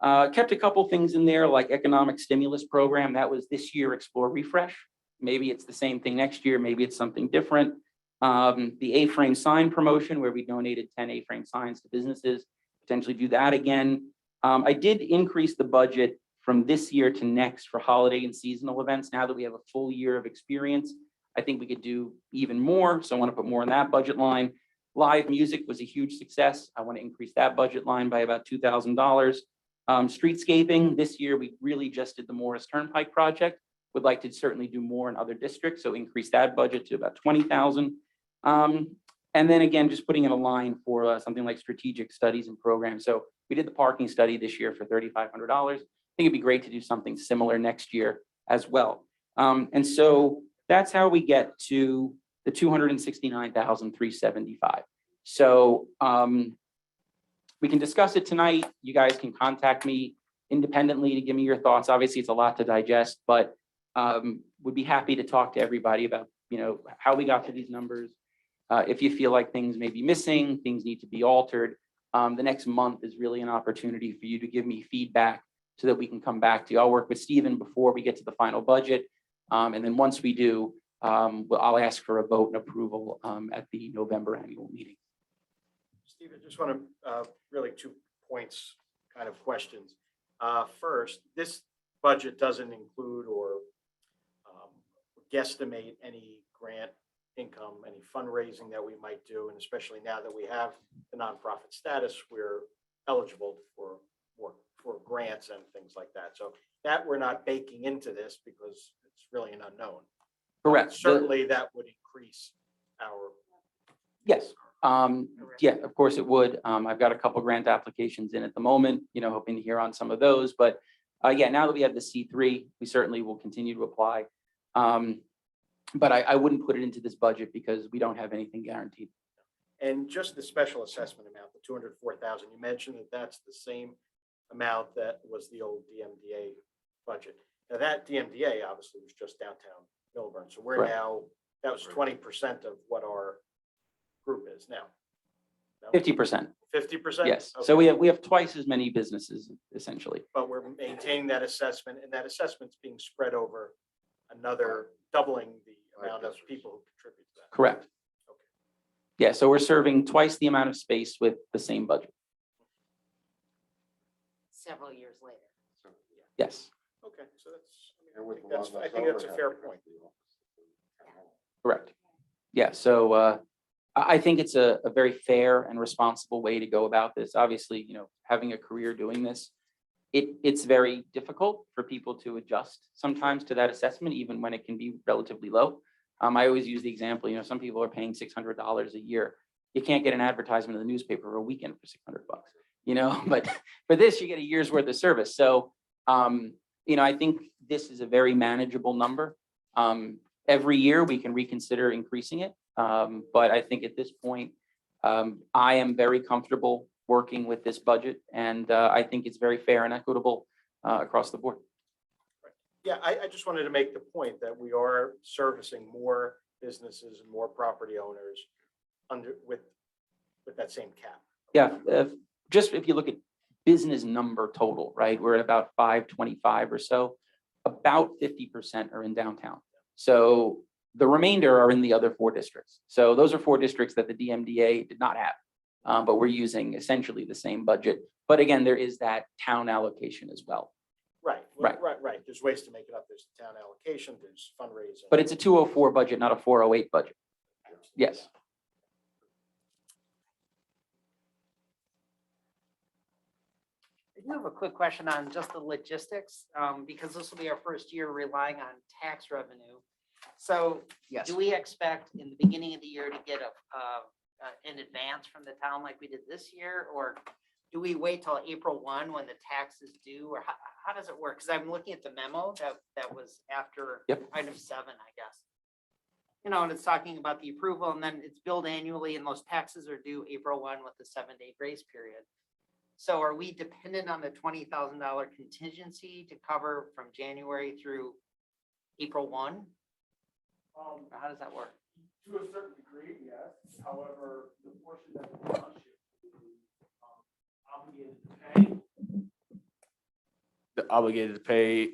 Kept a couple things in there like economic stimulus program. That was this year, Explore Refresh. Maybe it's the same thing next year. Maybe it's something different. The A-frame sign promotion where we donated 10 A-frame signs to businesses, potentially do that again. I did increase the budget from this year to next for holiday and seasonal events. Now that we have a full year of experience, I think we could do even more. So I want to put more in that budget line. Live music was a huge success. I want to increase that budget line by about $2,000. Streetscaping, this year we really just did the Morris Turnpike project. Would like to certainly do more in other districts, so increase that budget to about 20,000. And then again, just putting in a line for something like strategic studies and programs. So we did the parking study this year for $3,500. I think it'd be great to do something similar next year as well. And so that's how we get to the $269,375. So we can discuss it tonight. You guys can contact me independently to give me your thoughts. Obviously, it's a lot to digest, but would be happy to talk to everybody about, how we got to these numbers. If you feel like things may be missing, things need to be altered, the next month is really an opportunity for you to give me feedback so that we can come back to you. I'll work with Stephen before we get to the final budget. And then once we do, I'll ask for a vote and approval at the November annual meeting. Steve, I just want to really 2 points, kind of questions. First, this budget doesn't include or guesstimate any grant income, any fundraising that we might do, and especially now that we have the nonprofit status, we're eligible for grants and things like that. So that we're not baking into this because it's really an unknown. Correct. Certainly, that would increase our. Yes. Yeah, of course it would. I've got a couple grant applications in at the moment, hoping to hear on some of those. But yeah, now that we have the C3, we certainly will continue to apply. But I wouldn't put it into this budget because we don't have anything guaranteed. And just the special assessment amount, the 204,000, you mentioned that that's the same amount that was the old DMDA budget. Now that DMDA obviously was just downtown Millburn. So we're Correct. now, that was 20% of what our group is now. No? 50%. 50%? Yes. Okay. So we have twice as many businesses essentially. But we're maintaining that assessment, and that assessment's being spread over another, doubling the amount of people who contribute to that. Correct. Okay. Yeah. So we're serving twice the amount of space with the same budget. Several years later. Yes. Okay, so that's, And with the that's, one I that's think that's a over, fair have to point. go to the office of the town hall. Correct. Yeah. So I think it's a very fair and responsible way to go about this. Obviously, having a career doing this, it's very difficult for people to adjust sometimes to that assessment, even when it can be relatively low. I always use the example, some people are paying $600 a year. You can't get an advertisement in the newspaper a weekend for $600, but for this, you get a year's worth of service. So, I think this is a very manageable number. Every year we can reconsider increasing it. But I think at this point, I am very comfortable working with this budget, and I think it's very fair and equitable across the board. Yeah, I just wanted to make the point that we are servicing more businesses and more property owners with that same cap. Yeah, just if you look at business number total, right, we're at about 525 or so. About 50% are in downtown. So the remainder are in the other 4 districts. So those are 4 districts that the DMDA did not have, but we're using essentially the same budget. But again, there is that town allocation as well. Right, Right. right. There's ways to make it up. There's the town allocation, there's fundraising. But it's a 204 budget, not a 408 budget. Yes. I do have a quick question on just the logistics, because this will be our first year relying on tax revenue. So Yes. do we expect in the beginning of the year to get an advance from the town like we did this year? Or do we wait till April 1 when the tax is due? Or how does it work? Because I'm looking at the memo that was after item 7, I guess. And it's talking about the approval, and then it's billed annually, and those taxes are due April 1 with the 7-day grace period. So are we dependent on the $20,000 contingency to cover from January through April 1? Or how does that work? To a certain degree, yes. However, the portion that the township is obligated to pay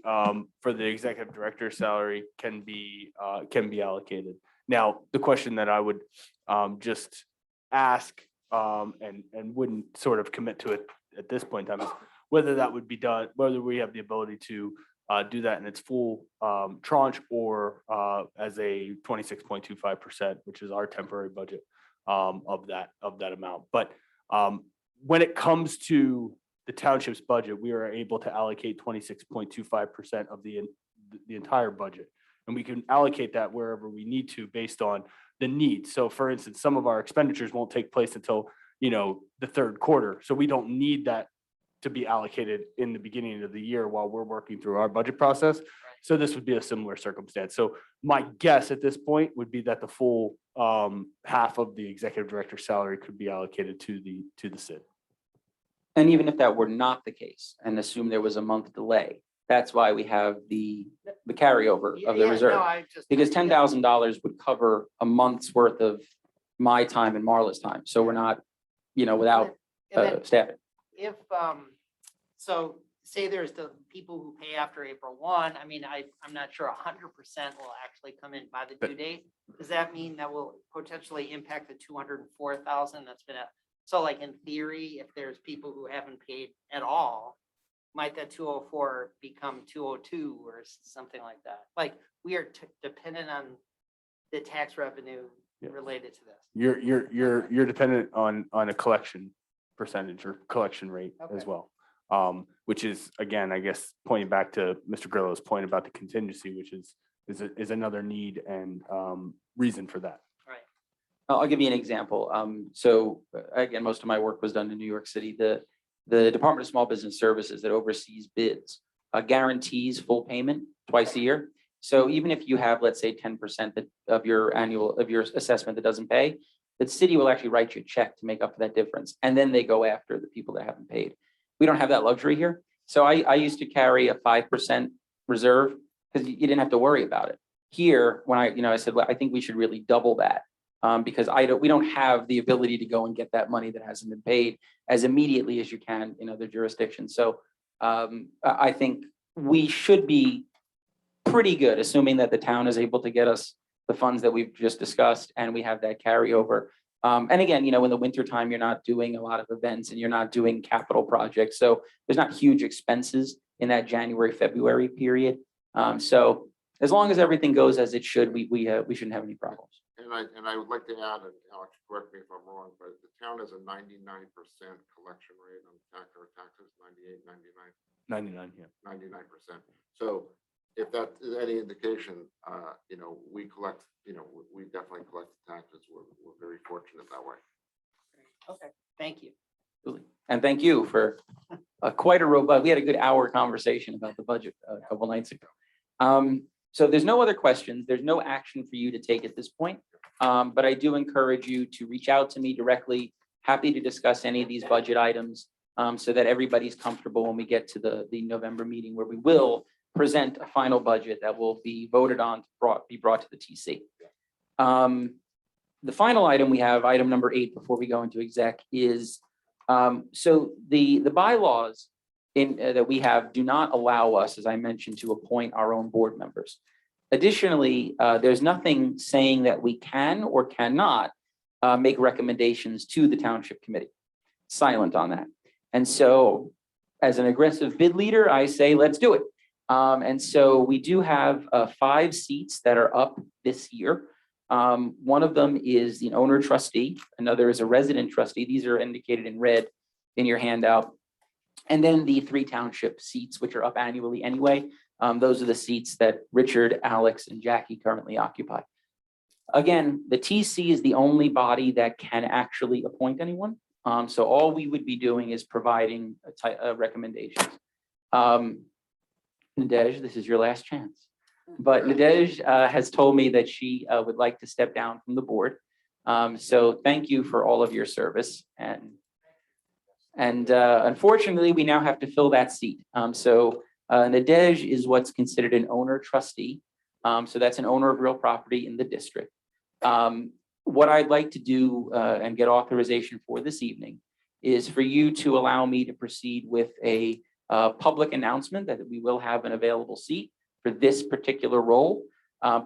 for the executive director's salary can be allocated. Now, the question that I would just ask and wouldn't sort of commit to it at this point in time is whether that would be done, whether we have the ability to do that in its full tranche or as a 26.25%, which is our temporary budget of that amount. But when it comes to the township's budget, we are able to allocate 26.25% of the entire budget. And we can allocate that wherever we need to based on the need. So for instance, some of our expenditures won't take place until, the 3rd quarter. So we don't need that to be allocated in the beginning of the year while we're working through our budget process. So this would be a similar circumstance. So my guess at this point would be that the full half of the executive director's salary could be allocated to the SID. And even if that were not the case, and assume there was a month delay, that's why we have the carryover of the reserve. Because $10,000 would cover a month's worth of my time and Marla's time. So we're not, without staffing. If, so say there's the people who pay after April 1, I mean, I'm not sure 100% will actually come in by the due date. Does that mean that will potentially impact the 204,000 that's been so like in theory, if there's people who haven't paid at all, might that 204 become 202 or something like that? Like, we are dependent on the tax revenue Yeah. related to this. You're dependent on a collection percentage or collection rate as Okay. well. Which is, again, I guess, pointing back to Mr. Grillo's point about the contingency, which is another need and reason for that. Right. I'll give you an example. So again, most of my work was done in New York City. The Department of Small Business Services that oversees bids guarantees full payment twice a year. So even if you have, let's say, 10% of your assessment that doesn't pay, the city will actually write you a check to make up for that difference. And then they go after the people that haven't paid. We don't have that luxury here. So I used to carry a 5% reserve because you didn't have to worry about it. Here, when I said, well, I think we should really double that because we don't have the ability to go and get that money that hasn't been paid as immediately as you can in other jurisdictions. So I think we should be pretty good, assuming that the town is able to get us the funds that we've just discussed and we have that carryover. And again, in the wintertime, you're not doing a lot of events and you're not doing capital projects. So there's not huge expenses in that January, February period. So as long as everything goes as it should, we shouldn't have any problems. And I would like to add, and Alex, correct me if I'm wrong, but the town has a 99% collection rate on taxes, 98, 99. 99, yeah. 99%. So if that is any indication, we collect, we definitely collect the taxes. We're very fortunate that way. Okay, thank you. Absolutely. And thank you for quite a robust, we had a good hour conversation about the budget a couple nights ago. So there's no other questions. There's no action for you to take at this point. But I do encourage you to reach out to me directly. Happy to discuss any of these budget items so that everybody's comfortable when we get to the November meeting where we will present a final budget that will be voted on, be brought to the TC. The final item we have, item number 8, before we go into exec, is so the bylaws that we have do not allow us, as I mentioned, to appoint our own board members. Additionally, there's nothing saying that we can or cannot make recommendations to the Township Committee. Silent on that. And so as an aggressive bid leader, I say, let's do it. And so we do have 5 seats that are up this year. One of them is the owner trustee. Another is a resident trustee. These are indicated in red in your handout. And then the 3 township seats, which are up annually anyway. Those are the seats that Richard, Alex, and Jackie currently occupy. Again, the TC is the only body that can actually appoint anyone. So all we would be doing is providing recommendations. Nadej, this is your last chance. But Nadej has told me that she would like to step down from the board. So thank you for all of your service. And unfortunately, we now have to fill that seat. So Nadej is what's considered an owner trustee. So that's an owner of real property in the district. What I'd like to do and get authorization for this evening is for you to allow me to proceed with a public announcement that we will have an available seat for this particular role.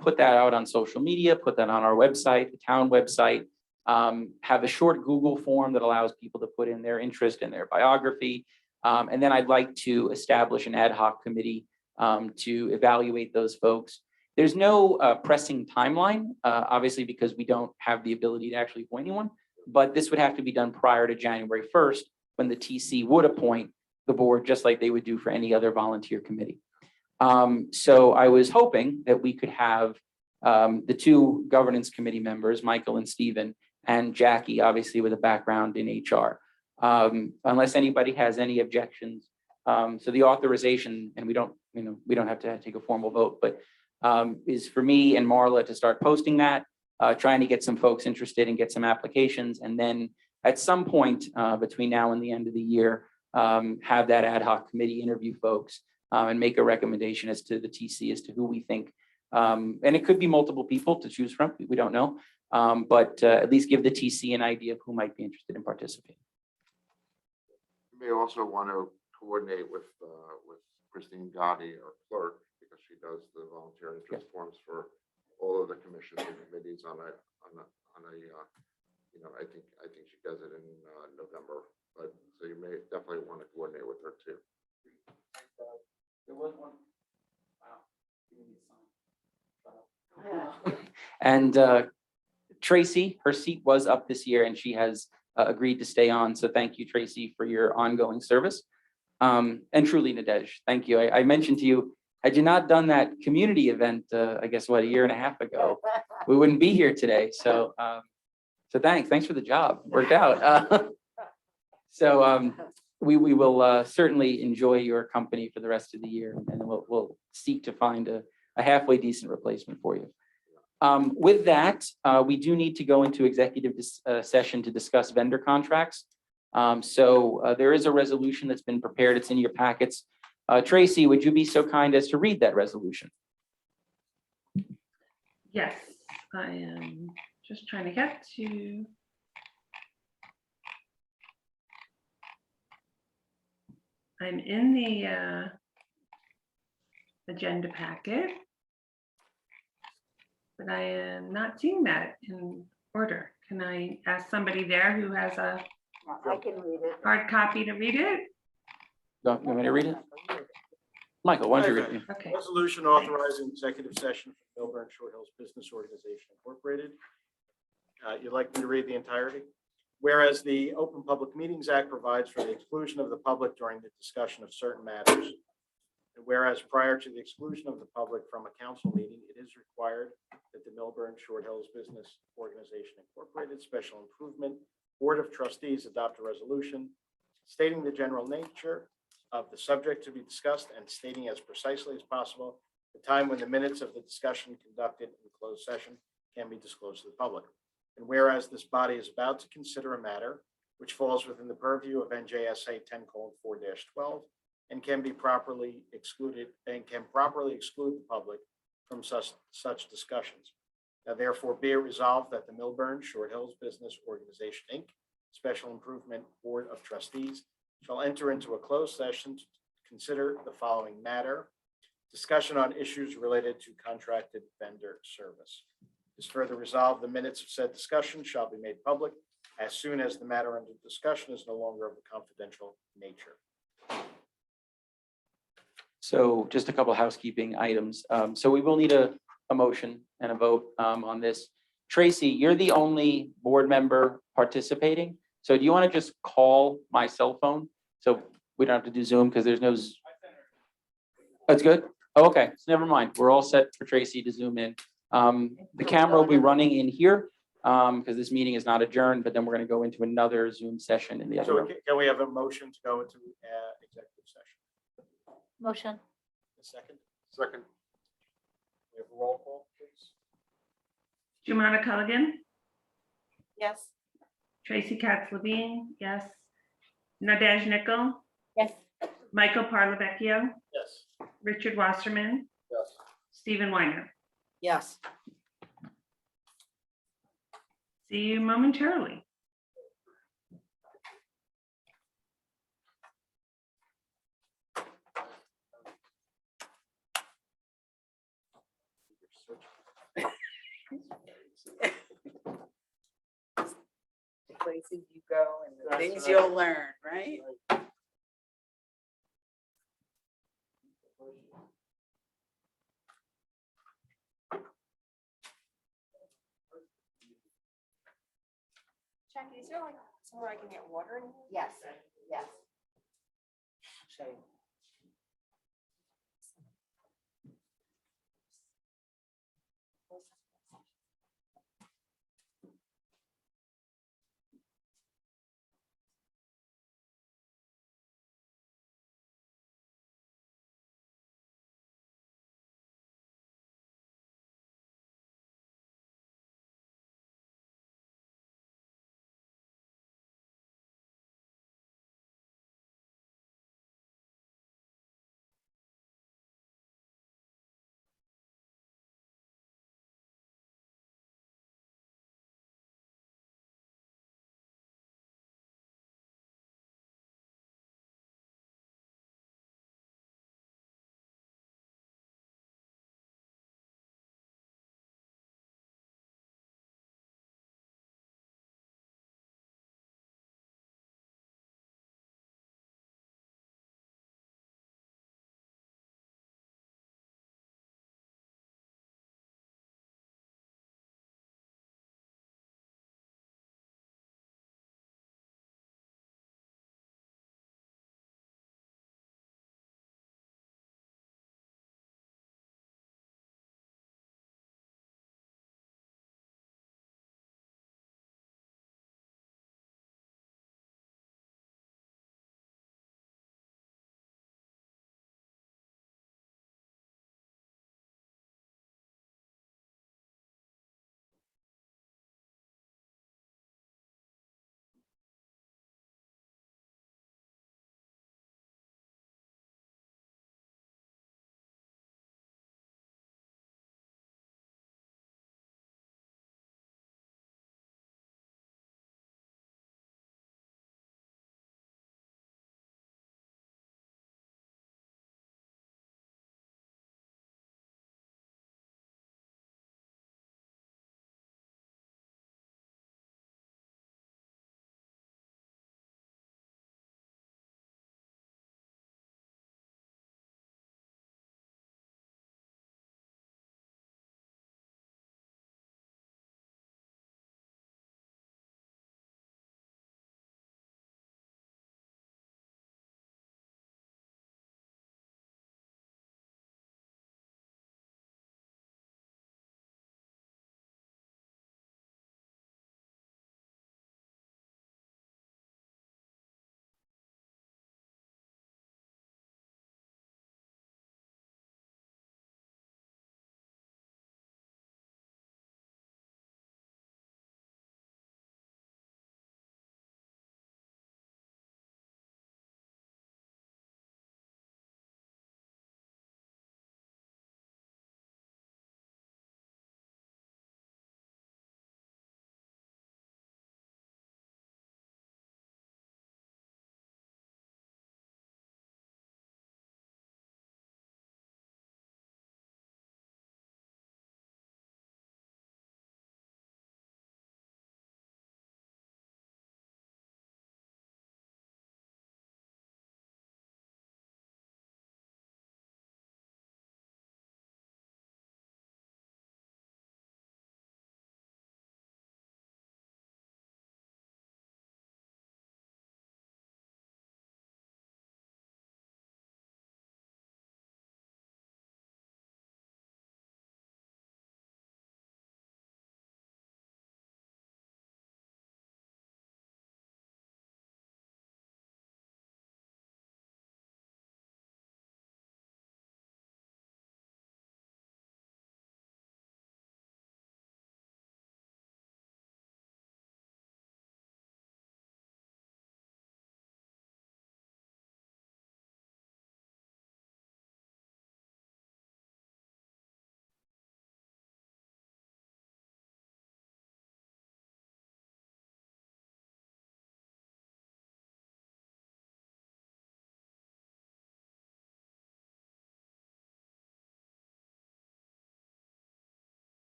Put that out on social media, put that on our website, the town website, have a short Google form that allows people to put in their interest and their biography. And then I'd like to establish an ad hoc committee to evaluate those folks. There's no pressing timeline, obviously, because we don't have the ability to actually appoint anyone, but this would have to be done prior to January 1st when the TC would appoint the board, just like they would do for any other volunteer committee. So I was hoping that we could have the 2 governance committee members, Michael and Stephen, and Jackie, obviously with a background in HR. Unless anybody has any objections. So the authorization, and we don't have to take a formal vote, but is for me and Marla to start posting that, trying to get some folks interested and get some applications. And then at some point between now and the end of the year, have that ad hoc committee interview folks and make a recommendation as to the TC as to who we think. And it could be multiple people to choose from. We don't know. But at least give the TC an idea of who might be interested in participating. You may also want to coordinate with Christine Gotti, our clerk, because she does the volunteer interest forms for all of the commissions and committees on a I think she does it in November, but so you may definitely want to coordinate with her too. And Tracy, her seat was up this year and she has agreed to stay on. So thank you, Tracy, for your ongoing service. And truly, Nadej, thank you. I mentioned to you, had you not done that community event, I guess, what, a year and a half ago, we wouldn't be here today. So, so thanks for the job. Worked out. So we will certainly enjoy your company for the rest of the year, and we'll seek to find a halfway decent replacement for you. With that, we do need to go into executive session to discuss vendor contracts. So there is a resolution that's been prepared. It's in your packets. Tracy, would you be so kind as to read that resolution? Yes, I am just trying to get to. I'm in the agenda packet, but I am not seeing that in order. Can I ask somebody there who has a I can read it. hard copy to read it? You want me to read it? Michael, why don't you read it? Okay. Resolution authorizing executive session for Millburn Short Hills Business Organization Incorporated. You'd like me to read the entirety? Whereas the Open Public Meetings Act provides for the exclusion of the public during the discussion of certain matters. And whereas prior to the exclusion of the public from a council meeting, it is required that the Millburn Short Hills Business Organization Incorporated Special Improvement Board of Trustees adopt a resolution stating the general nature of the subject to be discussed and stating as precisely as possible the time when the minutes of the discussion conducted in closed session can be disclosed to the public. And whereas this body is about to consider a matter which falls within the purview of NJSA 10:4-12 and can be properly excluded and can properly exclude the public from such discussions. Now therefore be it resolved that the Millburn Short Hills Business Organization, Inc. Special Improvement Board of Trustees shall enter into a closed session to consider the following matter: discussion on issues related to contracted vendor service. Is further resolved, the minutes of said discussion shall be made public as soon as the matter under discussion is no longer of a confidential nature. So just a couple of housekeeping items. So we will need a motion and a vote on this. Tracy, you're the only board member participating. So do you want to just call my cell phone? So we don't have to do Zoom because there's no. That's good. Oh, okay, so never mind. We're all set for Tracy to Zoom in. The camera will be running in here because this meeting is not adjourned, but then we're going to go into another Zoom session in the other So room. can we have a motion to go into executive session? Motion. A second? Second. We have a roll call, please. Jumana Culligan, Yes. Tracy Katz Levine, yes. Nadej Nickel, Yes. Michael Parlavecchio, Yes. Richard Wasserman, Yes. Stephen Weiner. Yes. See you momentarily. The places you go and the That's things right. you'll learn, right? Jackie, is there like somewhere I can get water in here? Yes, yes. Show you.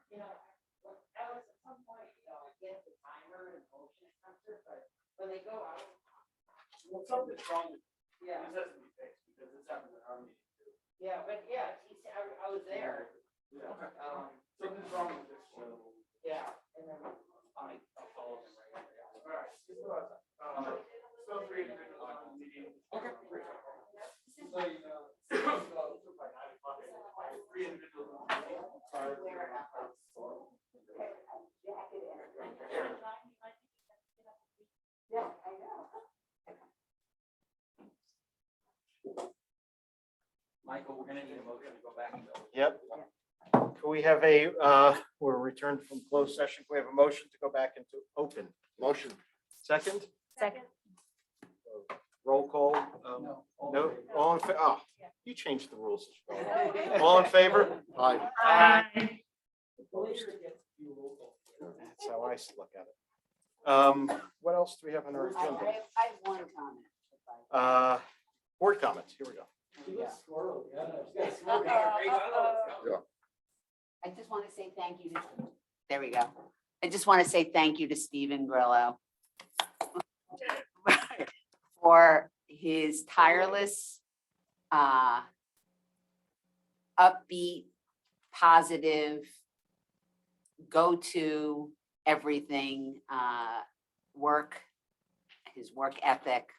You know, that was at some point, you know, get the timer and motion sensor, but when they go out. Well, something's wrong. Yeah. This has to be fixed because this happened in our meeting too. Yeah, but yeah, I was there. Yeah. Something's wrong with this. Yeah, and then I'll follow them right away. All right. Still three individuals on the meeting. Okay. So, you know, three individuals on the meeting. Yeah, I know. Michael, we're gonna need a motion to go back and go. Yep. Can we have we're returned from closed session. Can we have a motion to go back into open? Motion. Second, Second. roll call. No, all in, oh, you changed the rules. All in favor? Aye. Aye. Opposed? That's how I look at it. What else do we have on our I agenda? have one comment. Board comments, here we go. I just want to say thank you to, there we go. I just want to say thank you to Stephen Grillo for his tireless, upbeat, positive, go-to everything, work, his work ethic.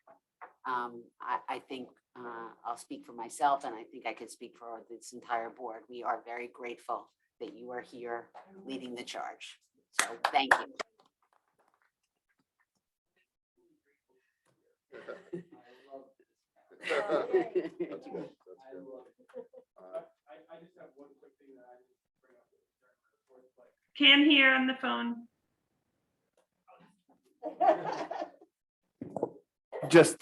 I think I'll speak for myself, and I think I could speak for this entire board. We are very grateful that you are here leading the charge. So thank you. That's good. That's good. I just have one quick thing that I just bring up. Can't hear on the phone. Just,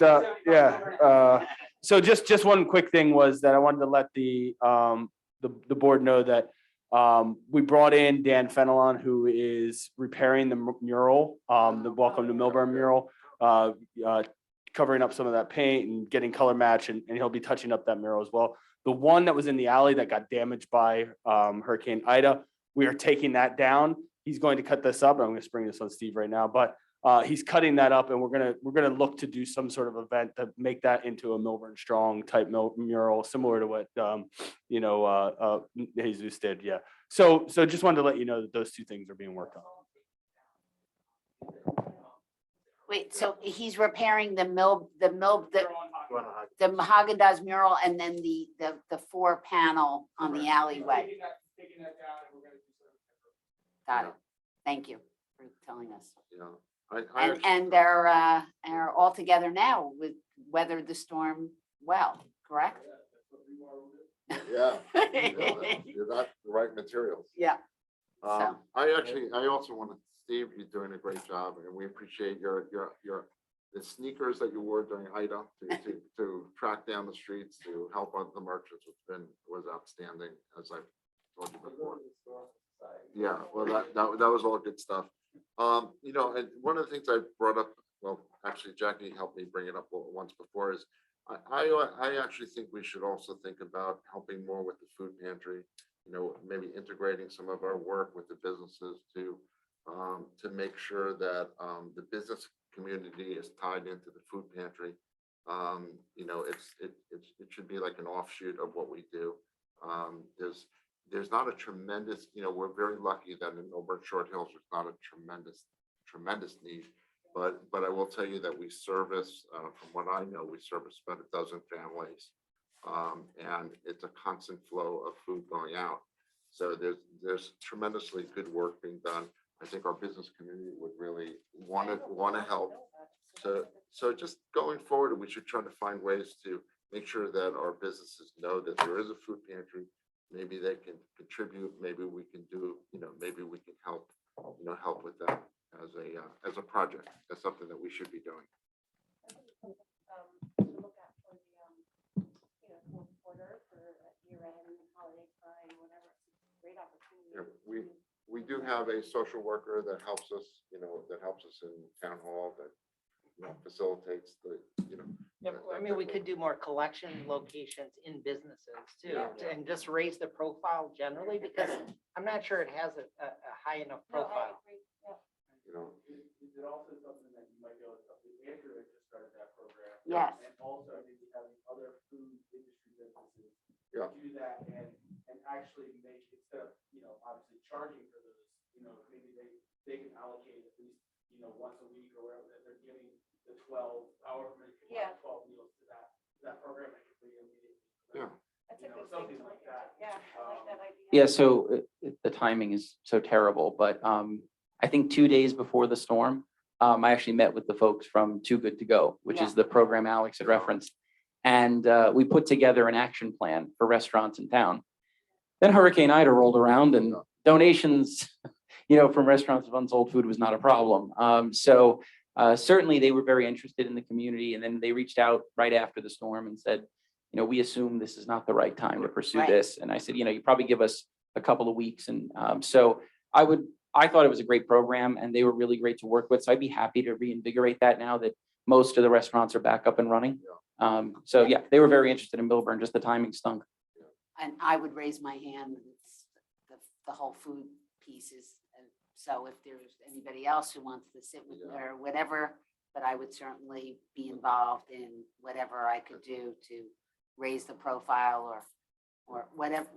so just one quick thing was that I wanted to let the board know that we brought in Dan Fenelon, who is repairing the mural, the Welcome to Millburn mural, covering up some of that paint and getting color match, and he'll be touching up that mural as well. The one that was in the alley that got damaged by Hurricane Ida, we are taking that down. He's going to cut this up. I'm going to spring this on Steve right now, but he's cutting that up, and we're gonna look to do some sort of event to make that into a Millburn Strong type mural, similar to what Jesus did. Yeah. So just wanted to let you know that those two things are being worked on. Wait, so he's repairing the Haagen-Dazs mural and then the 4-panel on the alleyway. Got it. Thank you for telling us. Yeah. And they're all together now with weathered the storm well, correct? Yeah. You got the right materials. Yeah. I also want to, Steve, you're doing a great job, and we appreciate the sneakers that you wore during Ida to track down the streets, to help out the merchants, was outstanding, as I told you before. Yeah, well, that was all good stuff. And one of the things I brought up, well, actually Jackie helped me bring it up once before, is I actually think we should also think about helping more with the food pantry, maybe integrating some of our work with the businesses to make sure that the business community is tied into the food pantry. It should be like an offshoot of what we do. There's not a tremendous, we're very lucky that in Millburn Short Hills, there's not a tremendous need. But I will tell you that we service, from what I know, we service about a dozen families. And it's a constant flow of food going out. So there's tremendously good work being done. I think our business community would really want to help. So just going forward, we should try to find ways to make sure that our businesses know that there is a food pantry. Maybe they can contribute. Maybe we can do, maybe we can help, help with that as a project. That's something that we should be doing. Look at for the, fourth quarter for year-end, holiday time, whatever. It's a great opportunity. Yeah, we do have a social worker that helps us, in town hall, that facilitates the, Yeah, I mean, we could do more collection locations in businesses too, and just raise the profile generally, because I'm not sure it has a high enough profile. you know, Is it also something that you might be able to, Andrew had just started that program. Yes. And also maybe having other food industry businesses Yeah. do that and actually make, instead of, obviously charging for those, maybe they can allocate at least, once a week or whatever, that they're giving the 12, however many people have 12 meals to that program that can be immediately. Yeah. Something like that. Yeah, I like that idea. Yeah, so the timing is so terrible, but I think 2 days before the storm, I actually met with the folks from Too Good To Go, which is the program Alex had referenced. And we put together an action plan for restaurants in town. Then Hurricane Ida rolled around and donations, from restaurants of unsold food was not a problem. So certainly they were very interested in the community. And then they reached out right after the storm and said, we assume this is not the right time to pursue this. And I said, you probably give us a couple of weeks. And so I thought it was a great program and they were really great to work with. So I'd be happy to reinvigorate that now that most of the restaurants are back up and running. So yeah, they were very interested in Millburn, just the timing stunk. And I would raise my hand, it's the whole food pieces. And so if there's anybody else who wants to sit with or whatever, but I would certainly be involved in whatever I could do to raise the profile or whatever,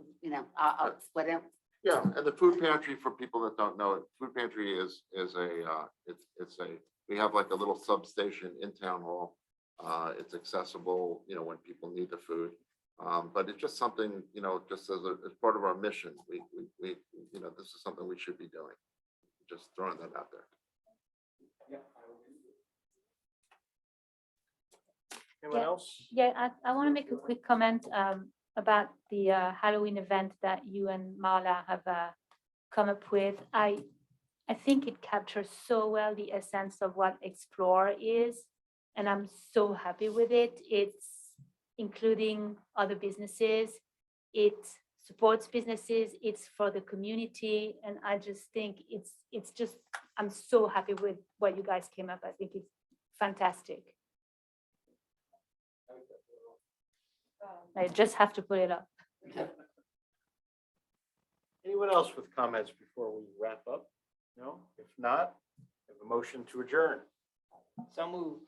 I'll whatever. Yeah, and the food pantry, for people that don't know it, food pantry is we have like a little substation in town hall. It's accessible, when people need the food. But it's just something, just as part of our mission, we this is something we should be doing. Just throwing that out there. Anyone else? Yeah, I want to make a quick comment about the Halloween event that you and Marla have come up with. I think it captures so well the essence of what Explore is, and I'm so happy with it. It's including other businesses. It supports businesses. It's for the community, and I just think it's just, I'm so happy with what you guys came up. I think it's fantastic. I just have to put it up. Anyone else with comments before we wrap up? No? If not, I have a motion to adjourn. So moved.